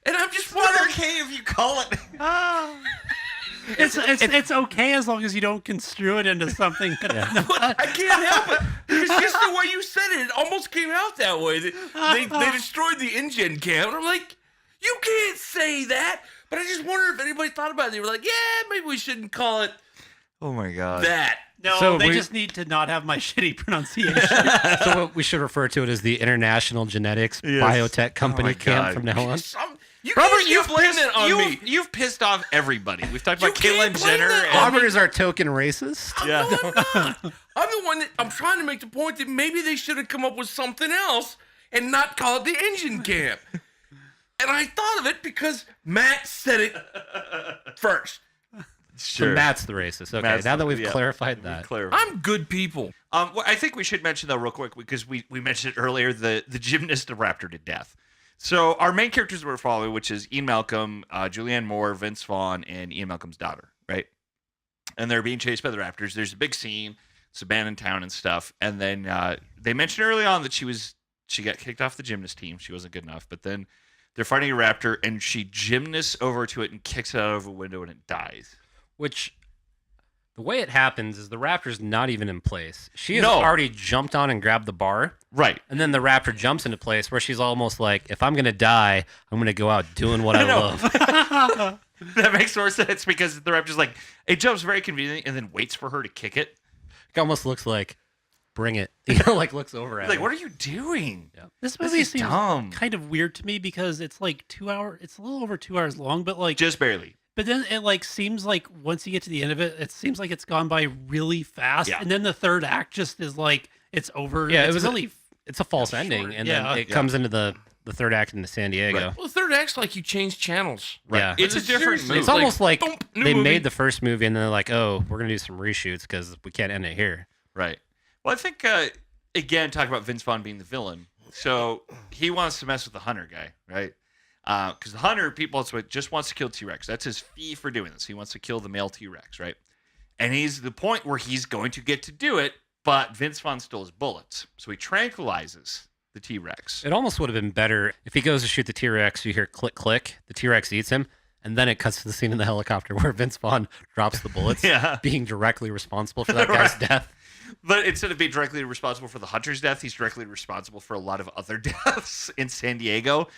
B: And I'm just
A: It's not
B: wondering.
A: okay if you call it.
D: It's okay as long as you don't construe it into something.
B: I can't help it. It's just the way you said it. It almost came out that way. They destroyed the engine camp. And I'm like, you can't say that. But I just wonder if anybody thought about it. They were like, yeah, maybe we shouldn't call it
A: Oh my god.
B: that.
D: No,
C: So
D: they
C: we-
D: just need to not have my shitty pronunciation.
C: So we should refer to it as the International Genetics
A: Yes.
C: Biotech Company
A: my
C: camp
A: God.
C: from now on.
B: You
A: Robert,
B: can't
A: you've
B: blame
A: pissed,
B: that on me.
A: you've pissed off everybody. We've talked
B: You
A: about
B: can't
A: Caitlyn
B: blame
A: Jenner.
B: that
A: And,
C: Robert is our token racist.
A: yeah.
B: No, I'm not. I'm the one that I'm trying to make the point that maybe they should have come up with something else and not call it the engine camp. And I thought of it because Matt said it first.
C: So
A: Sure.
C: Matt's the racist. Okay,
A: Matt's
C: now that we've
A: yeah.
C: clarified that.
A: Clear.
B: I'm good people.
A: Well, I think we should mention though, real quick, because we mentioned it earlier, the gymnast raptor to death. So our main characters we're following, which is Ian Malcolm, Julianne Moore, Vince Vaughn, and Ian Malcolm's daughter, right? And they're being chased by the raptors. There's a big scene, it's abandoned town and stuff. And then they mentioned early on that she got kicked off the gymnast team. She wasn't good enough. But then they're fighting a raptor, and she gymnasts over to it and kicks it out of a window, and it dies.
C: Which, the way it happens is the raptor's not even in place. She has
A: No.
C: already jumped on and grabbed the bar.
A: Right.
C: And then the raptor jumps into place where she's almost like, if I'm going to die, I'm going to go out doing what I
A: know.
C: love.
A: That makes more sense because the raptor's like, it jumps very conveniently and then waits for her to kick it.
C: It almost looks like, bring it. Like looks over at
A: Like,
C: her.
A: what are you doing?
D: This
A: This
D: movie
A: is
D: seems
A: dumb.
D: kind of weird to me because it's like 2 hours. It's a little over 2 hours long, but like,
A: Just barely.
D: but then it like seems like once you get to the end of it, it seems like it's gone by really fast.
A: Yeah.
D: And then the third act just is like it's over.
C: Yeah,
D: it's
C: it was
D: really.
C: It's a false ending. And
D: Yeah.
C: then it
A: Yeah.
C: comes into the third act into San Diego.
A: Right.
B: Well, the third act's like you change channels.
C: Yeah.
A: It's a different
B: Seriously,
A: movie.
C: It's almost like
B: boom, new
C: they
B: movie.
C: made the first movie and then they're like, oh, we're going to do some reshoots because we can't end it here.
A: Right. Well, I think, again, talk about Vince Vaughn being the villain. So he wants to mess with the hunter guy, right? Because the hunter, people just wants to kill T-Rex. That's his fee for doing this. He wants to kill the male T-Rex, right? And he's the point where he's going to get to do it, but Vince Vaughn stole his bullets. So he tranquilizes the T-Rex.
C: It almost would have been better if he goes to shoot the T-Rex, you hear click, click, the T-Rex eats him, and then it cuts to the scene in the helicopter where Vince Vaughn drops the bullets,
A: Yeah.
C: being directly responsible for that guy's death.
A: But instead of being directly responsible for the hunter's death, he's directly responsible for a lot of other deaths in San Diego,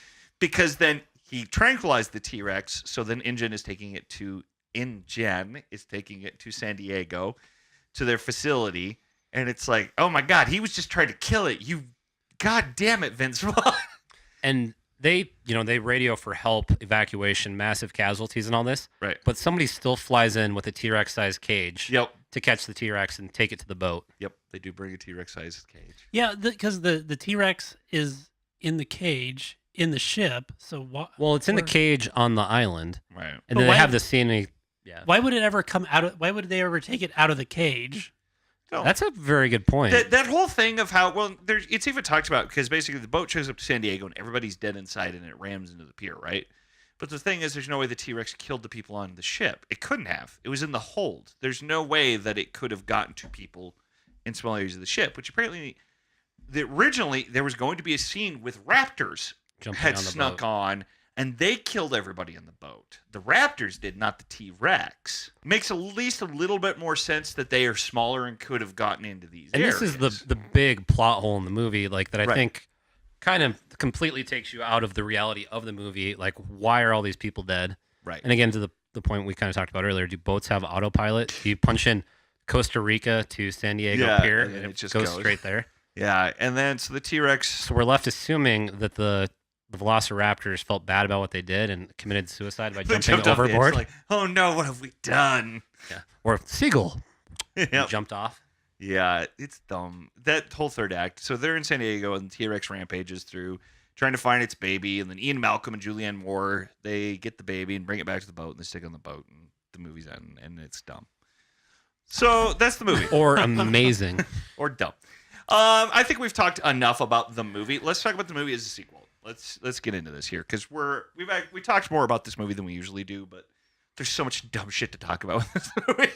A: because then he tranquilized the T-Rex. So then InGen is taking it to San Diego, to their facility, and it's like, oh my god, he was just trying to kill it. You, god damn it, Vince Vaughn.
C: And they radio for help, evacuation, massive casualties and all this.
A: Right.
C: But somebody still flies in with a T-Rex sized cage
A: Yep.
C: to catch the T-Rex and take it to the boat.
A: Yep. They do bring a T-Rex sized cage.
D: Yeah, because the T-Rex is in the cage in the ship. So what?
C: Well, it's in the cage on the island.
A: Right.
C: And
D: But
C: then
D: why-
C: they have the scene. Yeah.
D: Why would it ever come out of? Why would they ever take it out of the cage?
A: No.
C: That's a very good point.
A: That whole thing of how, well, it's even talked about because basically the boat shows up to San Diego and everybody's dead inside and it rams into the pier, right? But the thing is, there's no way the T-Rex killed the people on the ship. It couldn't have. It was in the hold. There's no way that it could have gotten to people in small areas of the ship, which apparently, originally, there was going to be a scene with raptors
C: Jumping
A: had
C: on the
A: snuck
C: boat.
A: on, and they killed everybody in the boat. The raptors did, not the T-Rex. Makes at least a little bit more sense that they are smaller and could have gotten into these
C: And
A: areas.
C: this is the big plot hole in the movie, like that I
A: Right.
C: think kind of completely takes you out of the reality of the movie. Like, why are all these people dead?
A: Right.
C: And again, to the point we kind of talked about earlier, do boats have autopilot? Do you punch in Costa Rica to San Diego
A: Yeah,
C: Pier
A: and then
C: and
A: it just
C: goes
A: goes.
C: straight there?
A: Yeah, and then so the T-Rex.
C: So we're left assuming that the Velociraptors felt bad about what they did and committed suicide by jumping
A: jumped off the edge,
C: overboard.
A: like, oh no, what have we done?
C: Yeah. Or Seagull
A: Yep.
C: jumped off.
A: Yeah, it's dumb. That whole third act. So they're in San Diego, and the T-Rex rampages through, trying to find its baby. And then Ian Malcolm and Julianne Moore, they get the baby and bring it back to the boat, and they stick it on the boat, and the movie's end, and it's dumb. So that's the movie.
C: Or amazing.
A: Or dumb. I think we've talked enough about the movie. Let's talk about the movie as a sequel. Let's get into this here because we talked more about this movie than we usually do, but there's so much dumb shit to talk about with this movie.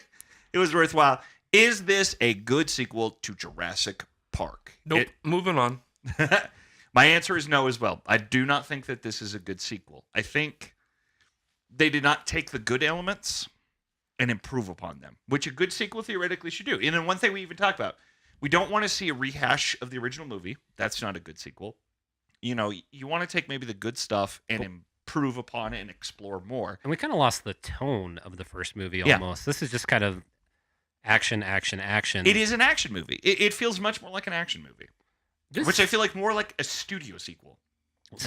A: It was worthwhile. Is this a good sequel to Jurassic Park.
B: Nope. Moving on.
A: My answer is no as well. I do not think that this is a good sequel. I think they did not take the good elements and improve upon them, which a good sequel theoretically should do. And then one thing we even talked about, we don't want to see a rehash of the original movie. That's not a good sequel. You know, you want to take maybe the good stuff and improve upon it and explore more.
C: And we kind of lost the tone of the first movie
A: Yeah.
C: almost. This is just kind of action, action, action.
A: It is an action movie. It feels much more like an action movie, which I feel like more like a studio sequel.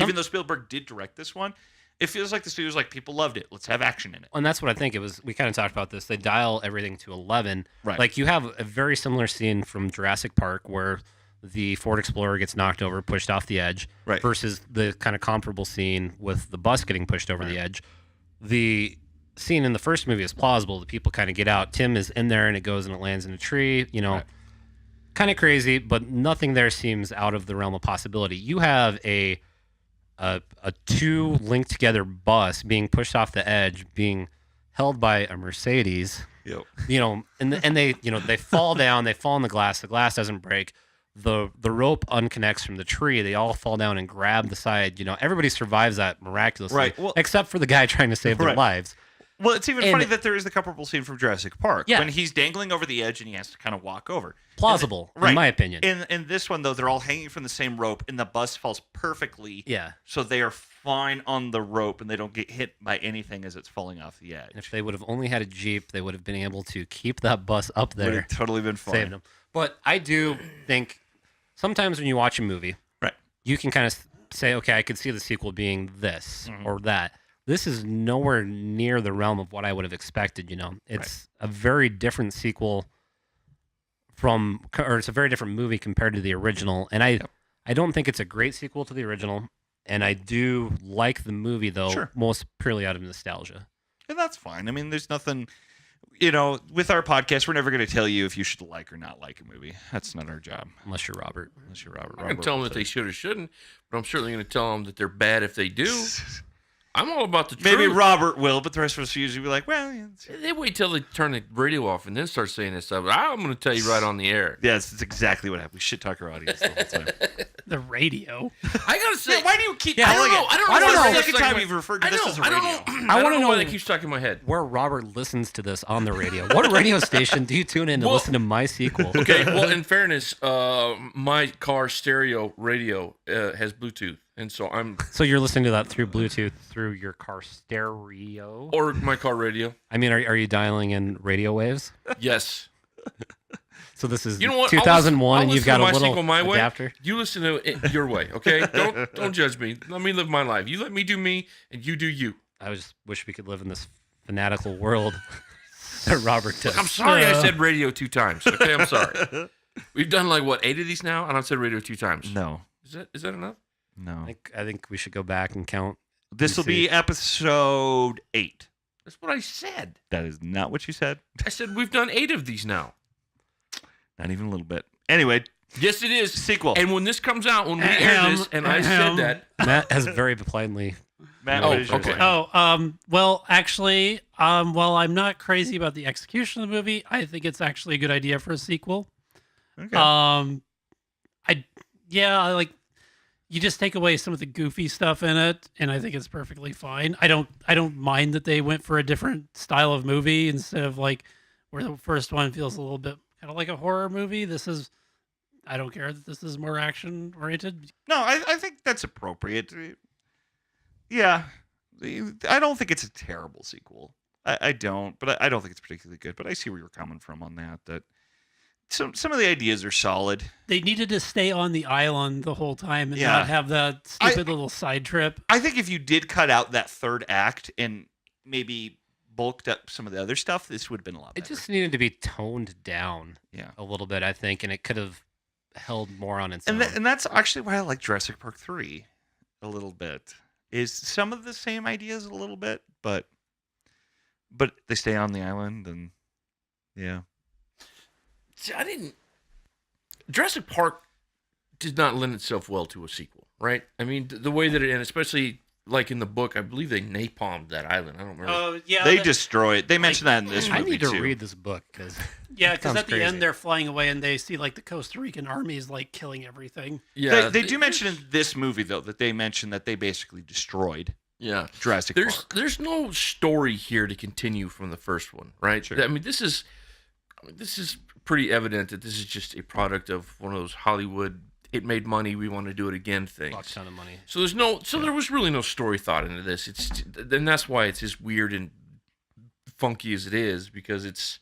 A: Even though Spielberg did direct this one, it feels like the studio's like, people loved it. Let's have action in it.
C: And that's what I think it was. We kind of talked about this. They dial everything to 11.
A: Right.
C: Like you have a very similar scene from Jurassic Park where the Ford Explorer gets knocked over, pushed off the edge,
A: Right.
C: versus the kind of comparable scene with the bus getting pushed over the edge. The scene in the first movie is plausible. The people kind of get out. Tim is in there and it goes and it lands in a tree. You know,
A: Right.
C: kind of crazy, but nothing there seems out of the realm of possibility. You have a two linked together bus being pushed off the edge, being held by a Mercedes.
A: Yep.
C: You know, and they they fall down, they fall in the glass doesn't break. The rope unconnects from the tree. They all fall down and grab the side. You know, everybody survives that miraculously,
A: Right, well-
C: except for the guy trying to save their
A: Right.
C: lives.
A: Well, it's even
C: And-
A: funny that there is the comparable scene from Jurassic Park
C: Yeah.
A: when he's dangling over the edge and he has to kind of walk over.
C: Plausible,
A: Right.
C: in my opinion.
A: In this one, though, they're all hanging from the same rope, and the bus falls perfectly.
C: Yeah.
A: So they are fine on the rope, and they don't get hit by anything as it's falling off the edge.
C: If they would have only had a Jeep, they would have been able to keep that bus up
A: Would
C: there,
A: have totally been fine.
C: saved them. But I do think sometimes when you watch a movie,
A: Right.
C: you can kind of say, okay, I could see the sequel being this
A: Mm-hmm.
C: or that. This is nowhere near the realm of what I would have expected. You know, it's a very different sequel it's a very different movie compared to the original. And I don't think it's a great sequel to the original. And I do like the movie though,
A: Sure.
C: most purely out of nostalgia.
A: And that's fine. I mean, there's nothing, you know, with our podcast, we're never going to tell you if you should like or not like a movie. That's not our job.
C: Unless you're Robert.
A: Unless you're Robert.
B: I'm going to tell them that they should or shouldn't, but I'm certainly going to tell them that they're bad if they do. I'm all about the truth.
A: Maybe Robert will, but the rest of us usually be like, well, yeah,
B: They wait till they turn the radio off and then start saying this stuff. I'm going to tell you right on the air.
A: yes, it's exactly what happened. We shit talk our audience the whole time.
D: The radio.
B: I got to say,
A: Why do you keep
B: I
A: calling
B: don't know.
A: it?
B: I don't
A: I don't
B: know.
A: know.
B: why
A: Second
B: that's
A: time
B: like
A: you've
B: my-
A: referred to
B: I
A: this
B: know,
A: as a
B: I don't
A: radio.
B: know.
C: I
B: I
C: wanna
B: don't know why
C: know-
B: that keeps stuck in my head.
C: Where Robert listens to this on the radio. What radio station do you tune in to listen to MySequel?
B: Okay, well, in fairness, my car stereo radio has Bluetooth, and so I'm
C: So you're listening to that through Bluetooth through your car stereo?
B: or my car radio.
C: I mean, are you dialing in radio waves?
B: Yes.
C: So this is
B: You know what?
C: 2001, and
B: I'll
C: you've got a
B: listen to
C: little
B: MySequel my way.
C: adapter.
B: You listen to it your way, okay? Don't judge me. Let me live my life. You let me do me, and you do you.
C: I just wish we could live in this fanatical world that Robert does.
B: I'm sorry I said radio 2 times. Okay, I'm sorry. We've done like what 8 of these now, and I've said radio 2 times.
A: No,
B: Is that enough?
A: no.
C: I think we should go back and count.
A: This will
C: see.
A: be episode 8.
B: That's what I said.
A: That is not what you said.
B: I said we've done 8 of these now.
A: Not even a little bit. Anyway,
B: Yes, it is.
A: sequel.
B: And when this comes out, when we air this, and I said that,
C: Matt has very plainly.
A: Matt,
B: Oh,
A: what is yours?
B: okay.
D: Well, actually, while I'm not crazy about the execution of the movie, I think it's actually a good idea for a sequel.
A: Okay.
D: I like you just take away some of the goofy stuff in it, and I think it's perfectly fine. I don't mind that they went for a different style of movie instead of like where the first one feels a little bit kind of like a horror movie. I don't care that this is more action oriented.
A: No, I think that's appropriate. Yeah. I don't think it's a terrible sequel. I don't, but I don't think it's particularly good. But I see where you're coming from on that. That some of the ideas are solid.
D: They needed to stay on the island the whole time and
A: Yeah.
D: not have that stupid little side trip.
A: I think if you did cut out that third act and maybe bulked up some of the other stuff, this would have been a lot
C: It
A: better.
C: just needed to be toned down
A: Yeah.
C: a little bit, I think, and it could have held more on its
A: And
C: own.
A: and that's actually why I like Jurassic Park 3 a little bit. Is some of the same ideas a little bit, but they stay on the island and yeah.
B: see, I didn't. Jurassic Park did not lend itself well to a sequel, right? I mean, the way that it, and especially like in the book, I believe they napalmed that island. I don't remember.
D: Oh yeah,
A: They destroy it. They mentioned that in this
C: I
A: movie
C: need to
A: too.
C: read this book because
D: because
C: sounds
D: at the
C: crazy.
D: end they're flying away and they see like the Costa Rican armies like killing everything.
B: Yeah,
A: They do mention in this movie though that they mentioned that they basically destroyed
B: Yeah,
A: Jurassic Park.
B: there's no story here to continue from the first one, right?
A: Sure.
B: I mean, this is pretty evident that this is just a product of one of those Hollywood. It made money. We want to do it again
C: fuck
B: things.
C: ton of money.
B: So there was really no story thought into this. And that's why it's as weird and funky as it is, because it's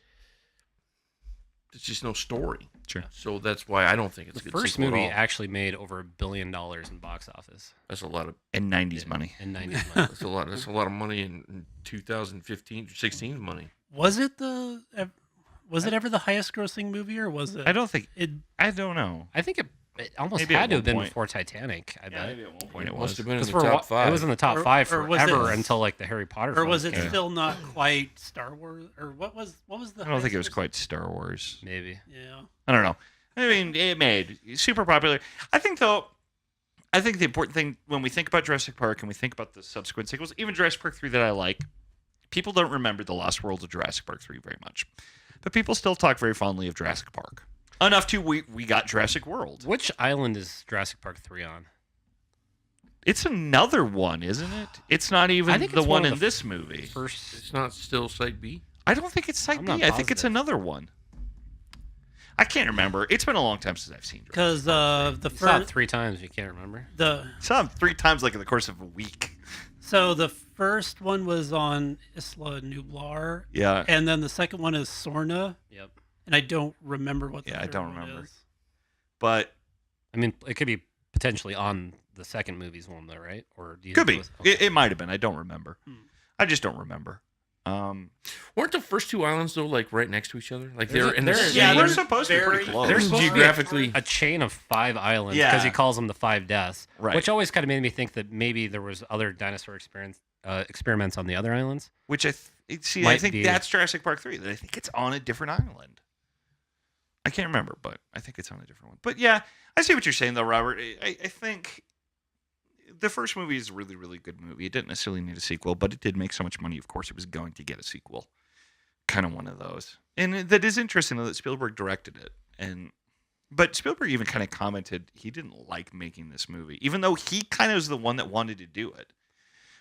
B: just no story.
A: Sure.
B: So that's why I don't think it's
C: The
B: a good
C: first
B: sequel
C: movie
B: at all.
C: actually made over $1 billion in box office
B: That's a lot of
A: In 90s money.
C: in 90s money.
B: that's a lot of money in 2015, 16 money.
D: Was it ever the highest grossing movie, or was it?
A: I don't think.
D: It
A: I don't know.
C: I think it almost
A: Maybe at
C: had to
A: one
C: have been
A: point.
C: before Titanic. I bet.
A: at one point
B: It must have been in
C: Because
B: the top
C: it was in
B: 5.
C: the top
D: Or-
C: 5
D: or was
C: forever
D: it-
C: until like the Harry Potter.
D: or was
C: films
D: it
C: came.
D: still not quite Star Wars? Or what was the?
A: I don't think it was
D: highest
A: quite Star Wars.
C: Maybe.
D: grossing? Yeah.
A: I don't know. I mean, it made super popular. I think the important thing when we think about Jurassic Park and we think about the subsequent sequels, even Jurassic Park 3 that I like, people don't remember the Lost World of Jurassic Park 3 very much. But people still talk very fondly of Jurassic Park. Enough to we got Jurassic World.
C: Which island is Jurassic Park 3 on?
A: It's another one, isn't it? It's not
C: I
A: even
C: think
A: the
C: it's
A: one
C: one of
A: in
C: the
A: this movie.
C: First.
B: It's not still Site B.
A: I don't think it's Site
C: I'm
A: B.
C: not
A: I think it's
C: positive.
A: another one. I can't remember. It's been a long time since I've seen Jurassic
D: Because the
C: You saw it
D: first
C: 3 times. You can't remember.
D: the
A: Saw him 3 times like in the course of a week.
D: so the first one was on Isla Nublar,
A: Yeah.
D: and then the second one is Sorna,
C: Yep.
D: and I don't remember what. The
A: Yeah, I
D: third
A: don't
D: one
A: remember.
D: is.
A: But
C: I mean, it could be potentially on the second movie's one, though, right? Or do you
A: could
C: think
A: be.
C: it was- okay.
A: It might have been. I don't remember.
D: Hmm.
A: I just don't remember.
B: Weren't the first 2 islands though like right next to each other? Like
C: There's
B: they're
C: a-
B: in the
C: there-
B: same
A: Yeah, they're
D: there's
A: supposed to be pretty
D: very-
A: close.
C: there's supposed to be
B: geographically.
C: a chain of 5 islands
A: Yeah.
C: because he calls them the 5 deaths,
A: Right.
C: which always kind of made me think that maybe there was other dinosaur experiments on the other islands.
A: Which I see. I
C: Might
A: think
C: be.
A: that's Jurassic Park 3. I think it's on a different island. I can't remember, but I think it's on a different one. But yeah, I see what you're saying, though, Robert. I think the first movie is a really, really good movie. It didn't necessarily need a sequel, but it did make so much money. Of course, it was going to get a sequel. Kind of one of those. And that is interesting, though, that Spielberg directed it. But Spielberg even kind of commented he didn't like making this movie, even though he kind of was the one that wanted to do it.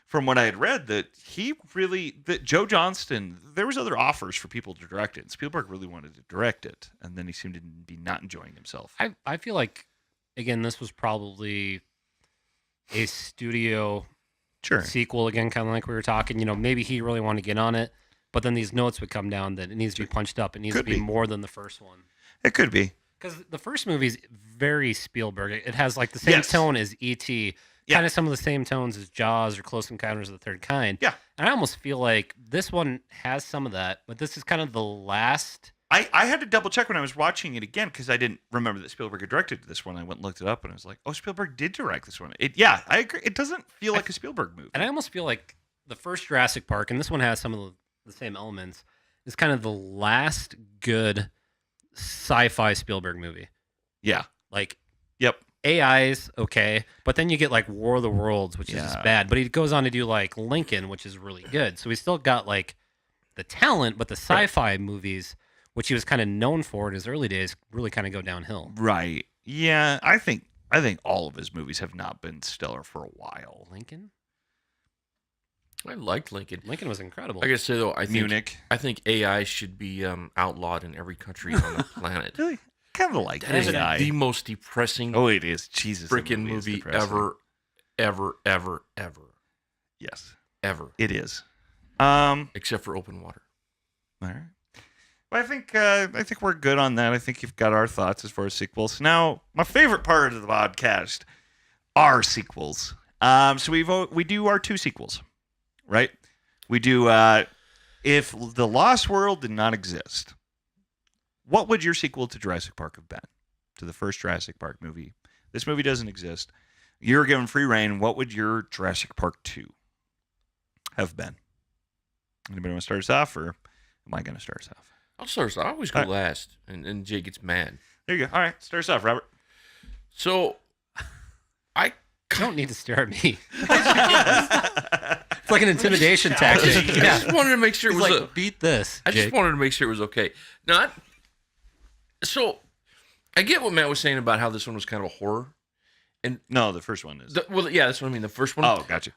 A: From what I had read, that Joe Johnston, there was other offers for people to direct it, and Spielberg really wanted to direct it, and then he seemed to be not enjoying himself.
C: I feel like, again, this was probably a studio
A: Sure.
C: sequel again, kind of like we were talking. You know, maybe he really wanted to get on it, but then these notes would come down that it needs to be punched up. It needs
A: Could
C: to be
A: be.
C: more than the first one.
A: It could be.
C: Because the first movie's very Spielberg. It has like the same
A: Yes.
C: tone as E.T.,
A: Yeah.
C: kind of some of the same tones as Jaws or Close Encounters of the Third Kind.
A: Yeah.
C: And I almost feel like this one has some of that, but this is kind of the last.
A: I had to double check when I was watching it again because I didn't remember that Spielberg had directed this one. I went and looked it up, and I was like, oh, Spielberg did direct this one. Yeah, I agree. It doesn't feel like a Spielberg movie.
C: And I almost feel like the first Jurassic Park, and this one has some of the same elements, is kind of the last good sci-fi Spielberg movie.
A: Yeah.
C: Like
A: Yep.
C: AI's okay, but then you get like War of the Worlds, which is just
A: Yeah.
C: bad. But he goes on to do like Lincoln, which is really good. So he's still got like the talent, but the sci-fi movies, which he was kind of known for in his early days, really kind of go downhill.
A: Right. Yeah. I think all of his movies have not been stellar for a while.
C: Lincoln?
B: I liked Lincoln.
C: Lincoln was incredible.
B: I gotta say though,
A: Munich.
B: I think AI should be outlawed in every country on the planet.
A: Really? Kind of like
B: That is
A: AI.
B: the most depressing
A: Oh, it is. Jesus. that
B: freaking
A: is
B: movie
A: depressing.
B: ever,
A: Yes,
B: ever.
A: it is.
B: Except for Open Water.
A: All right. Well, I think we're good on that. I think you've got our thoughts as far as sequels. Now, my favorite part of the podcast are sequels. So we do our 2 sequels, right? We do if the Lost World did not exist, what would your sequel to Jurassic Park have been? To the first Jurassic Park movie. This movie doesn't exist. You're given free reign. What would your Jurassic Park 2 have been? Anybody want to start us off, or am I going to start us off?
B: I'll start us off. I always go
A: All right.
B: last, and Jay gets mad.
A: There you go. All right, start us off, Robert.
B: So, I
C: don't need to stare at me. It's like an intimidation tactic.
B: I just wanted to make sure it
C: He's
B: was
C: like, beat this.
B: I just
C: Jake."
B: wanted to make sure it was okay. Not so. I get what Matt was saying about how this one was kind of a horror.
A: No, the first one is.
B: Well, yeah, that's what I mean. The first one.
A: Oh, gotcha.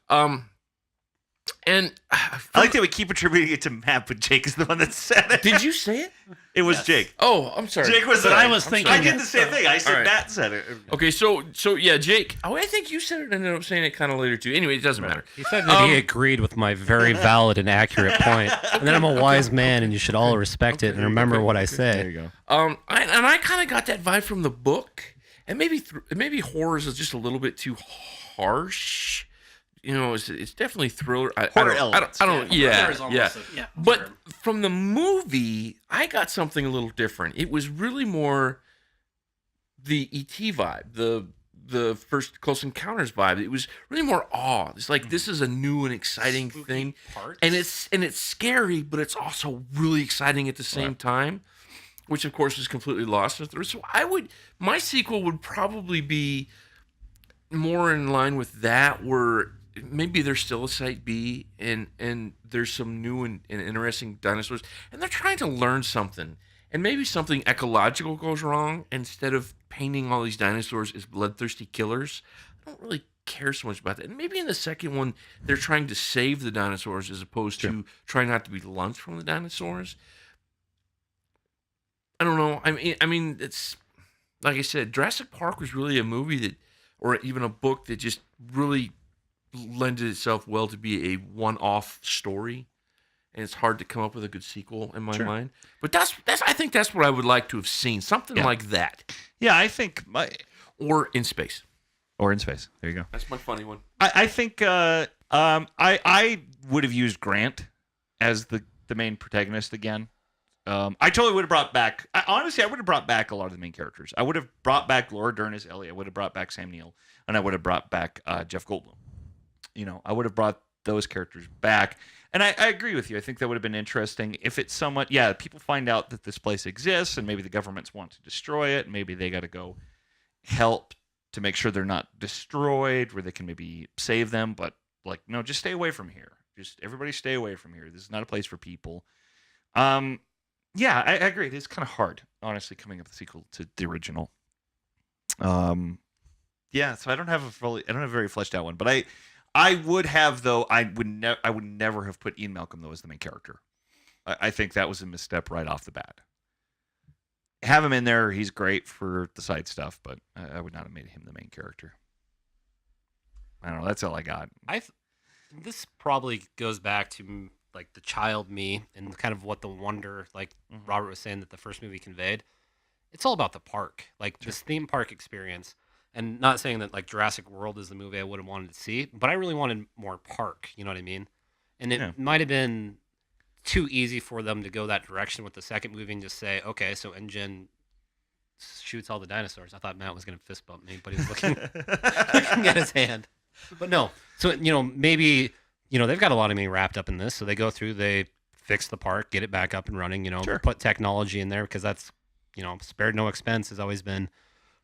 B: And
A: I like that we keep attributing it to Matt, but Jake is the one that said it.
B: did you say it?
A: It was Jake.
B: Oh, I'm sorry.
A: Jake was.
D: But I
A: I'm
D: was
A: sorry.
D: thinking
A: I did
D: it,
A: the same
D: so-
A: thing. I said
B: All right.
A: Matt said it.
B: Okay, so yeah, Jake. Oh, I think you said it and ended up saying it kind of later too. Anyway, it doesn't matter.
C: He said that he agreed with my very valid and accurate point. And then I'm a wise man, and you should all respect it and remember what I say.
A: There you go.
B: I kind of got that vibe from the book, and maybe horror is just a little bit too harsh. You know, it's definitely thriller.
A: Horror elements.
B: I don't. Yeah.
D: Yeah.
B: But from the movie, I got something a little different. It was really more the ET vibe, the first Close Encounters vibe. It was really more awe. It's like this is a new and exciting thing, and it's scary, but it's also really exciting at the same time, which of course is completely lost. So my sequel would probably be more in line with that, where maybe there's still a Site B and there's some new and interesting dinosaurs, and they're trying to learn something, and maybe something ecological goes wrong. Instead of painting all these dinosaurs as bloodthirsty killers, I don't really care so much about that. And maybe in the second one, they're trying to save the dinosaurs as opposed to trying not to be lunch from the dinosaurs. I don't know. I mean, it's like I said, Jurassic Park was really a movie that, or even a book that just really lended itself well to be a one-off story, and it's hard to come up with a good sequel in my mind. But that's I think that's what I would like to have seen, something like that,
A: Yeah, I think
B: or in space.
A: or in space. There you go.
B: That's my funny one.
A: I think I would have used Grant as the main protagonist again. I totally would have brought back. Honestly, I would have brought back a lot of the main characters. I would have brought back Laura Dern as Ellie. I would have brought back Sam Neill, and I would have brought back Jeff Goldblum. You know, I would have brought those characters back. And I agree with you. I think that would have been interesting if it's somewhat. Yeah, people find out that this place exists, and maybe the governments want to destroy it. Maybe they got to go help to make sure they're not destroyed, where they can maybe save them. But like, no, just stay away from here. Just everybody stay away from here. This is not a place for people. Yeah, I agree. It is kind of hard, honestly, coming up with a sequel to the original. Yeah, so I don't have a very fleshed out one, but I would have, though. I would never have put Ian Malcolm though as the main character. I think that was a misstep right off the bat. Have him in there; he's great for the side stuff, but I would not have made him the main character. I don't know. That's all I got.
C: This probably goes back to like the child me and kind of what the wonder, like Robert was saying, that the first movie conveyed. It's all about the park, like this theme park experience. And not saying that like Jurassic World is the movie I would have wanted to see, but I really wanted more park. You know what I mean? And it might have been too easy for them to go that direction with the second movie and just say, okay, so InGen shoots all the dinosaurs. I thought Matt was going to fist bump me, but he was looking at his hand. But no. So, you know, maybe, you know, they've got a lot of money wrapped up in this. So they go through, they fix the park, get it back up and running, you know, put technology in there because that's, you know, spared no expense has always been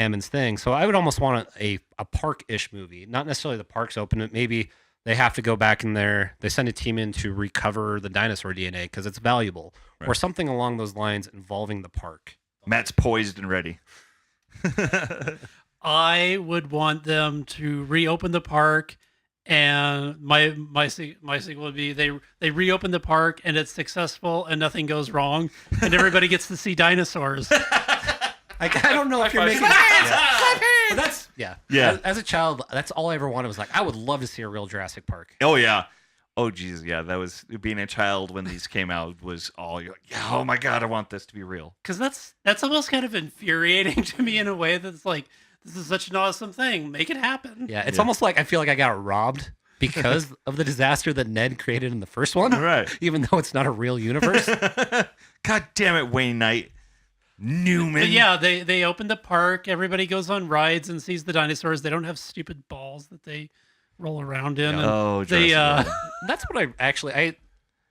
C: Hammond's thing. So I would almost want a park-ish movie. Not necessarily the park's open, but maybe they have to go back in there. They send a team in to recover the dinosaur DNA because it's valuable. Right. Or something along those lines involving the park.
A: Matt's poised and ready.
D: I would want them to reopen the park, and my sequel would be they reopen the park and it's successful and nothing goes wrong and everybody gets to see dinosaurs.
C: I don't know if you're making. But that's yeah. As a child, that's all I ever wanted was like I would love to see a real Jurassic Park.
A: Oh yeah. Oh geez, yeah. That was being a child when these came out was all you're like, yeah. Oh my god, I want this to be real.
D: Because that's almost kind of infuriating to me in a way that's like, this is such an awesome thing. Make it happen.
C: Yeah, it's almost like I feel like I got robbed because of the disaster that Ned created in the first one.
A: Right.
C: Even though it's not a real universe.
A: God damn it, Wayne Knight. Newman.
D: But yeah, they open the park. Everybody goes on rides and sees the dinosaurs. They don't have stupid balls that they roll around in.
A: Yeah. Oh,
D: they,
C: that's what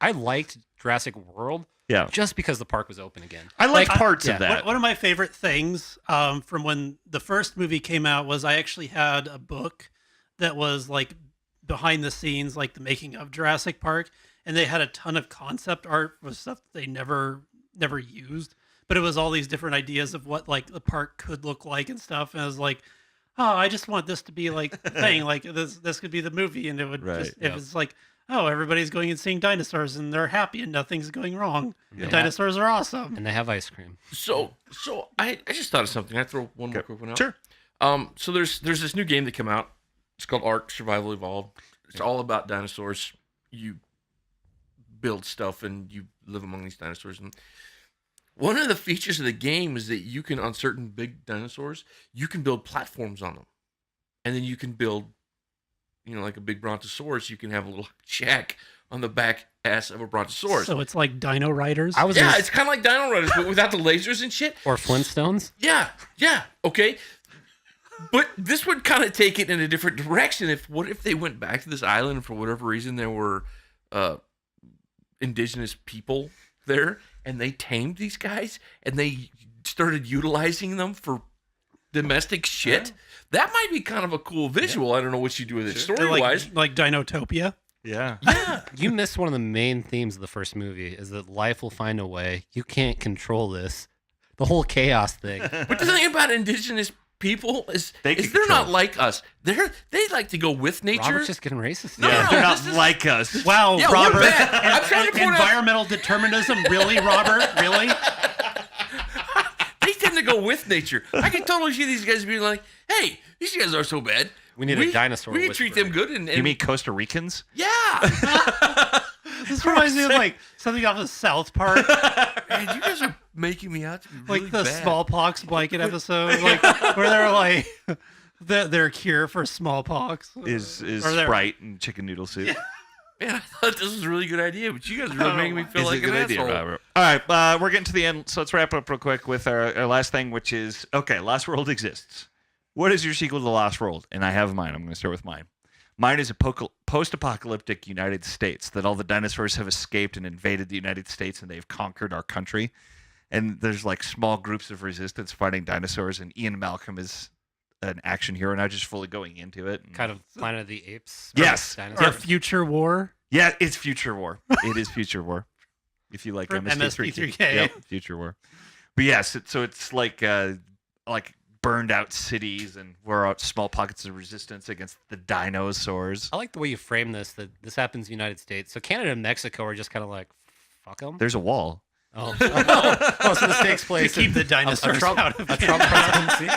C: I liked Jurassic World.
A: Yeah.
C: Just because the park was open again.
A: I like parts of that.
D: One of my favorite things from when the first movie came out was I actually had a book that was like behind the scenes, like the making of Jurassic Park, and they had a ton of concept art with stuff that they never used, but it was all these different ideas of what like the park could look like and stuff. And I was like, oh, I just want this to be like the thing, like this could be the movie, and it would
A: Right,
D: just if it's like, oh, everybody's going and seeing dinosaurs and they're happy and nothing's going wrong. The dinosaurs are awesome.
C: And they have ice cream.
B: So I just thought of something. I throw one more quick one out.
A: Sure.
B: So there's this new game that came out. It's called Ark Survival Evolved. It's all about dinosaurs. You build stuff and you live among these dinosaurs. And one of the features of the game is that you can, on certain big dinosaurs, you can build platforms on them. And then you can build, like a big brontosaurus, you can have a little shack on the back ass of a brontosaurus.
D: So it's like Dino Riders.
B: It's kind of like Dino Riders, but without the lasers and shit.
C: Or Flintstones.
B: Yeah, okay. But this would kind of take it in a different direction. What if they went back to this island and for whatever reason there were indigenous people there and they tamed these guys and they started utilizing them for domestic shit? Yeah. That might be kind of a cool visual. Yeah. I don't know what you do with it story-wise.
D: Like Dinotopia.
A: Yeah.
C: You missed one of the main themes of the first movie is that life will find a way. You can't control this. The whole chaos thing.
B: But the thing about indigenous people is they're not like us. They like to go with nature.
C: Robert's just getting racist.
B: No,
A: they're not like us.
D: Wow,
B: yeah,
D: Robert.
B: We're bad. I'm trying to point
D: environmental determinism, really, Robert? Really?
B: They tend to go with nature. I can totally see these guys being like, "Hey, these guys aren't so bad.
C: We need a dinosaur.
B: We can treat them good." And
A: you mean Costa Ricans?
B: Yeah.
D: This reminds me of like something off of South Park.
B: Man, you guys are making me out to be really
D: like the
B: bad.
D: smallpox blanket episode, like where they're like their cure for smallpox
A: is Sprite and chicken noodle soup.
D: Yeah.
B: Man, I thought this was a really good idea, but you guys are really making me feel like an asshole.
A: Robert. All right, we're getting to the end, so let's wrap up real quick with our last thing, which is, okay, Lost World exists. What is your sequel to Lost World? And I have mine. I'm going to start with mine. Mine is a post-apocalyptic United States, that all the dinosaurs have escaped and invaded the United States, and they've conquered our country. And there's like small groups of resistance fighting dinosaurs, and Ian Malcolm is an action hero now, just fully going into it.
C: Kind of Planet of the Apes.
A: Yes.
D: Or Future War.
A: Yeah, it's Future War. It is Future War. If you like
D: MSP3K.
A: Yep, Future War. But yes, so it's like burned out cities, and we're out small pockets of resistance against the dinosaurs.
C: I like the way you frame this, that this happens in the United States. So Canada and Mexico are just kind of like, fuck them.
A: There's a wall.
C: Oh, so this takes place
D: to keep the dinosaurs out of
C: a Trump presidency.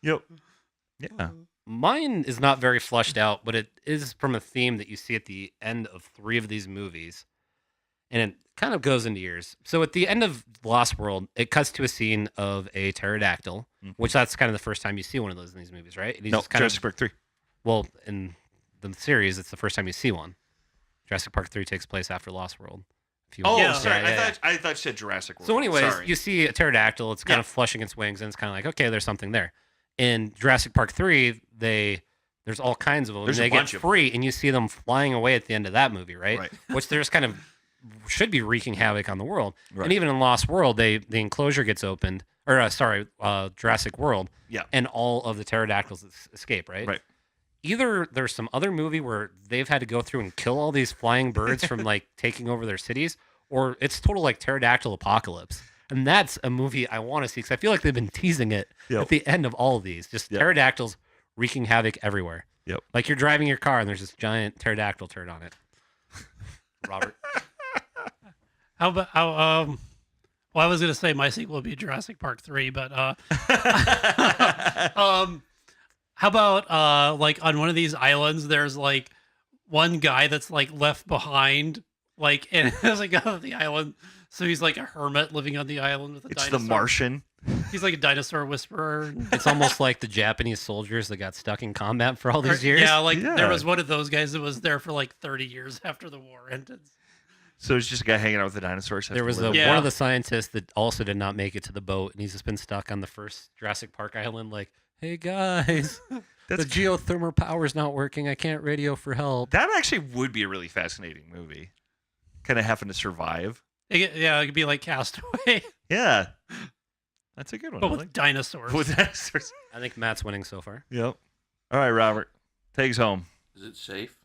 A: Yep. Yeah.
C: Mine is not very fleshed out, but it is from a theme that you see at the end of 3 of these movies. And it kind of goes into yours. So at the end of Lost World, it cuts to a scene of a pterodactyl, which that's kind of the first time you see one of those in these movies, right?
A: No, Jurassic Park 3.
C: Well, in the series, it's the first time you see one. Jurassic Park 3 takes place after Lost World.
A: Sorry. I thought you said Jurassic World.
C: So anyways,
A: Sorry.
C: you see a pterodactyl. It's kind of flushing its wings, and it's kind of like, okay, there's something there. In Jurassic Park 3, there's all kinds of them.
A: There's
C: and they
A: a
C: get
A: bunch of
C: free, and you see them flying away at the end of that movie, right? Which there's kind of should be wreaking havoc on the world. Right. And even in Lost World, the enclosure gets opened, or Jurassic World, and all of the pterodactyls escape, right?
A: Right.
C: Either there's some other movie where they've had to go through and kill all these flying birds from like taking over their cities, or it's total like pterodactyl apocalypse. And that's a movie I want to see, because I feel like they've been teasing it at the end of all of these. Just pterodactyls wreaking havoc everywhere.
A: Yep.
C: Like you're driving your car and there's this giant pterodactyl turd on it. Robert.
D: Well, I was going to say my sequel would be Jurassic Park 3, but how about like on one of these islands, there's like one guy that's like left behind, like, and has like got on the island. So he's like a hermit living on the island with a dinosaur.
A: It's the Martian.
D: He's like a dinosaur whisperer.
C: It's almost like the Japanese soldiers that got stuck in combat for all these years.
D: Yeah, there was one of those guys that was there for like 30 years after the war ended.
A: So it's just a guy hanging out with the dinosaurs.
C: There was one of the scientists that also did not make it to the boat, and he's just been stuck on the first Jurassic Park island like, hey guys, the geothermal power's not working. I can't radio for help.
A: That actually would be a really fascinating movie. Kind of having to survive.
D: Yeah, it could be like Castaway.
A: Yeah. That's a good one.
D: But
A: I
D: with
A: like
D: dinosaurs.
A: with dinosaurs.
C: I think Matt's winning so far.
A: Yep. All right, Robert. Takes home.
B: Is it safe?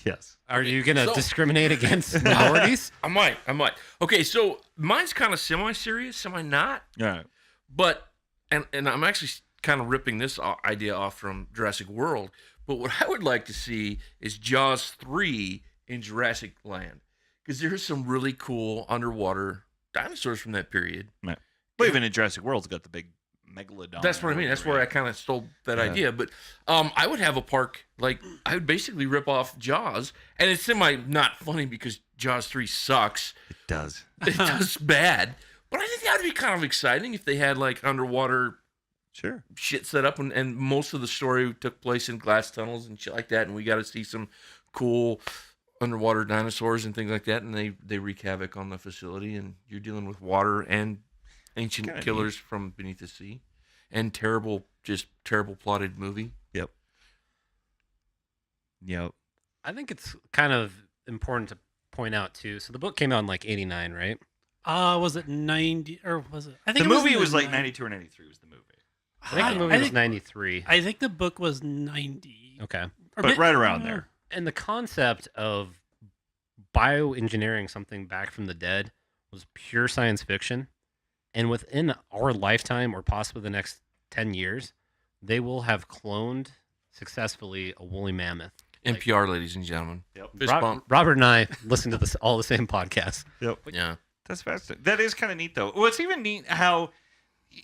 A: Yes.
C: Are you gonna
B: so-
C: discriminate against minorities?
B: I might. Okay, so mine's kind of semi-serious, semi-not.
A: All right.
B: But and I'm actually kind of ripping this idea off from Jurassic World. But what I would like to see is Jaws 3 in Jurassic Land, because there's some really cool underwater dinosaurs from that period.
A: Right. Well, even in Jurassic World, it's got the big megalodon.
B: That's what I mean. That's where I kind of stole that idea. But I would have a park, like, I would basically rip off Jaws, and it's semi not funny because Jaws 3 sucks.
A: It does.
B: It does bad. But I think that would be kind of exciting if they had like underwater
A: Sure.
B: shit set up, and most of the story took place in glass tunnels and shit like that, and we got to see some cool underwater dinosaurs and things like that, and they wreak havoc on the facility, and you're dealing with water and ancient
A: Kinda
B: killers from beneath the sea, and terrible plotted movie.
A: Yep. Yep.
C: I think it's kind of important to point out too. So the book came out in like '89, right?
D: Was it 90 or was it? I think
A: The
D: it
A: movie
D: in
A: was like
D: 90.
A: 92 or 93 was the movie.
C: I think the movie was '93.
D: I think the book was 90.
C: Okay.
D: Or
A: But right around there.
C: And the concept of bioengineering something back from the dead was pure science fiction. And within our lifetime, or possibly the next 10 years, they will have cloned successfully a woolly mammoth.
B: NPR, ladies and gentlemen.
A: Yep.
B: Fist bump.
C: Robert and I listen to all the same podcasts.
A: Yep.
B: Yeah.
A: That's fascinating. That is kind of neat, though. Well, it's even neat how,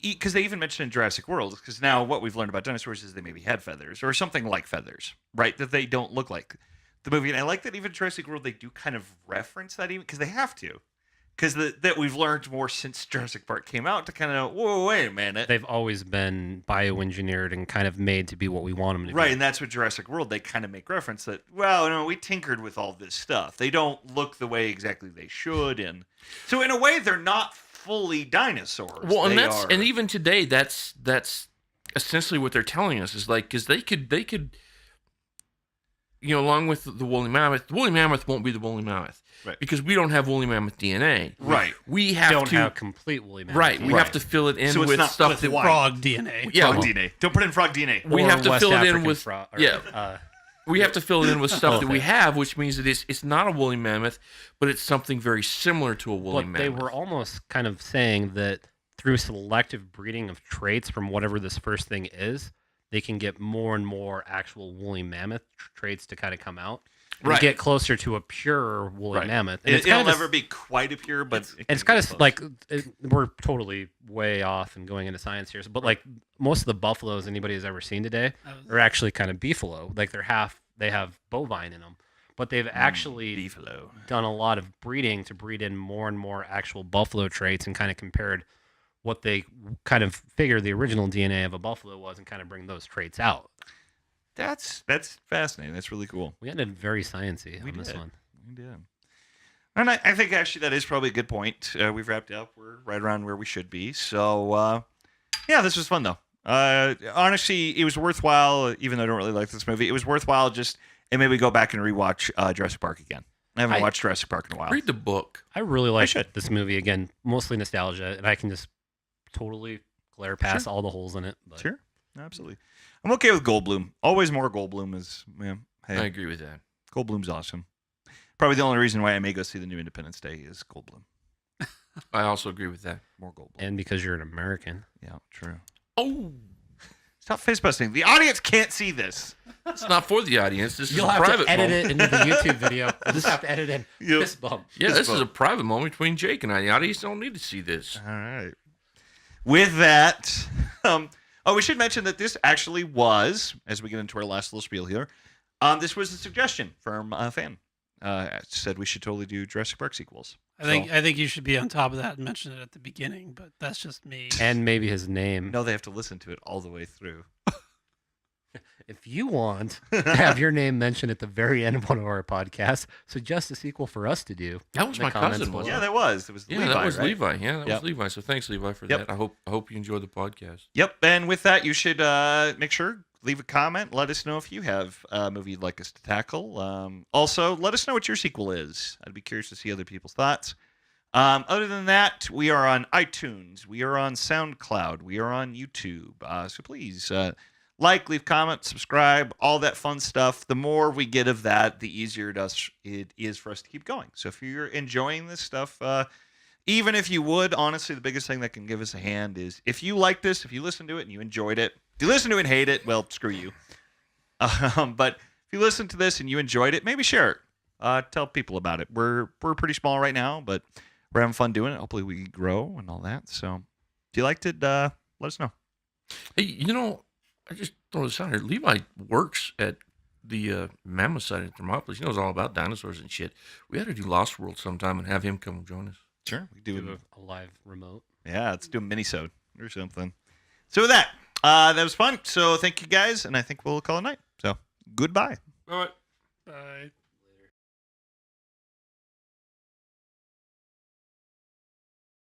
A: because they even mentioned in Jurassic World, because now what we've learned about dinosaurs is they maybe had feathers or something like feathers, right? That they don't look like the movie. And I like that even Jurassic World, they do kind of reference that even because they have to. Because that we've learned more since Jurassic Park came out to kind of, whoa, wait a minute.
C: They've always been bioengineered and kind of made to be what we want them to
A: Right,
C: be.
A: and that's what Jurassic World, they kind of make reference that, well, no, we tinkered with all this stuff. They don't look the way exactly they should. And so in a way, they're not fully dinosaurs.
B: Well, and
A: They
B: that's
A: are-
B: and even today, that's essentially what they're telling us is like, because they could, along with the woolly mammoth won't be the woolly mammoth,
A: Right.
B: Because we don't have woolly mammoth DNA,
A: Right.
B: We have
C: Don't
B: to
C: have complete woolly mammoth.
B: right. We
A: Right.
B: have to fill it in
A: So it's
B: with
A: not
B: stuff
A: with
B: that
A: white.
D: Frog DNA.
B: yeah,
A: Frog DNA. Don't put in frog DNA.
B: we
C: Or
B: have to
C: West
B: fill it in
C: African
B: with
C: frog,
B: we have to fill it in with stuff that we
C: Elephant.
B: have, which means that it's not a woolly mammoth, but it's something very similar to a woolly
C: But
B: mammoth.
C: they were almost kind of saying that through selective breeding of traits from whatever this first thing is, they can get more and more actual woolly mammoth traits to kind of come out. And
B: Right.
C: get closer to a pure woolly
A: Right.
C: mammoth. And it's
A: It'll
C: kind of
A: never be quite a pure, but
C: it's kind of like we're totally way off and going into science here. But like most of the buffaloes anybody has ever seen today are actually kind of beefalo. Like they have bovine in them, but they've actually
A: beefalo.
C: done a lot of breeding to breed in more and more actual buffalo traits and kind of compared what they kind of figured the original DNA of a buffalo was and kind of bring those traits out.
A: That's fascinating. That's really cool.
C: We ended very sciencey
A: We
C: on this
A: did.
C: one.
A: We did. And I think actually that is probably a good point. We've wrapped up. We're right around where we should be. So, yeah, this was fun, though. Honestly, it was worthwhile, even though I don't really like this movie. It was worthwhile just, and maybe go back and rewatch Jurassic Park again. I haven't watched Jurassic Park in a while.
B: read the book.
C: I really like
A: should.
C: this movie again, mostly nostalgia, and I can just totally glare past all the holes in it. But
A: Sure. Absolutely. I'm okay with Goldblum. Always more Goldblum is, yeah, hey,
B: I agree with that.
A: Goldblum's awesome. Probably the only reason why I may go see the new Independence Day is Goldblum.
B: I also agree with that.
A: More Goldblum.
C: And because you're an American,
A: Yeah, true.
B: Oh,
A: Stop face busting. The audience can't see this.
B: it's not for the audience. This
C: you'll
B: is a
C: have
B: private
C: to edit
B: moment.
C: it into the YouTube video. You'll just have to edit in
A: Yep.
C: fist bump.
B: Yeah,
A: Fist
B: this is
A: bump.
B: a private moment between Jake and I. The audience don't need to see this.
A: All right. With that, we should mention that this actually was, as we get into our last little spiel here, this was a suggestion from a fan. Said we should totally do Jurassic Park sequels.
D: I think you should be on top of that and mention it at the beginning, but that's just me.
C: And maybe his name.
A: No, they have to listen to it all the way through.
C: If you want to have your name mentioned at the very end of one of our podcasts, suggest a sequel for us to do.
B: That was
C: in the
B: my
C: comments
B: cousin,
C: below.
B: wasn't
A: Yeah,
B: it?
A: that was. It was
B: Yeah,
A: Levi,
B: that was
A: right?
B: Levi. Yeah, that
A: Yep.
B: was Levi. So thanks, Levi, for
A: Yep.
B: that. I hope you enjoyed the podcast.
A: Yep. And with that, you should make sure leave a comment. Let us know if you have a movie you'd like us to tackle. Also, let us know what your sequel is. I'd be curious to see other people's thoughts. Other than that, we are on iTunes. We are on SoundCloud. We are on YouTube. So please like, leave comments, subscribe, all that fun stuff. The more we get of that, the easier it is for us to keep going. So if you're enjoying this stuff, even if you would, honestly, the biggest thing that can give us a hand is if you like this, if you listen to it and you enjoyed it. If you listen to it and hate it, well, screw you. But if you listen to this and you enjoyed it, maybe share it. Tell people about it. We're pretty small right now, but we're having fun doing it. Hopefully we grow and all that. So if you liked it, let us know.
B: Hey, I just throw this out here. Levi works at the Mammoth site in Thermopolis. He knows all about dinosaurs and shit. We ought to do Lost World sometime and have him come join us.
A: Sure. We
C: Do a live remote.
A: Yeah, let's do a mini-sode or something. So with that, that was fun. So thank you guys, and I think we'll call it a night. So goodbye.
B: All right.
D: Bye.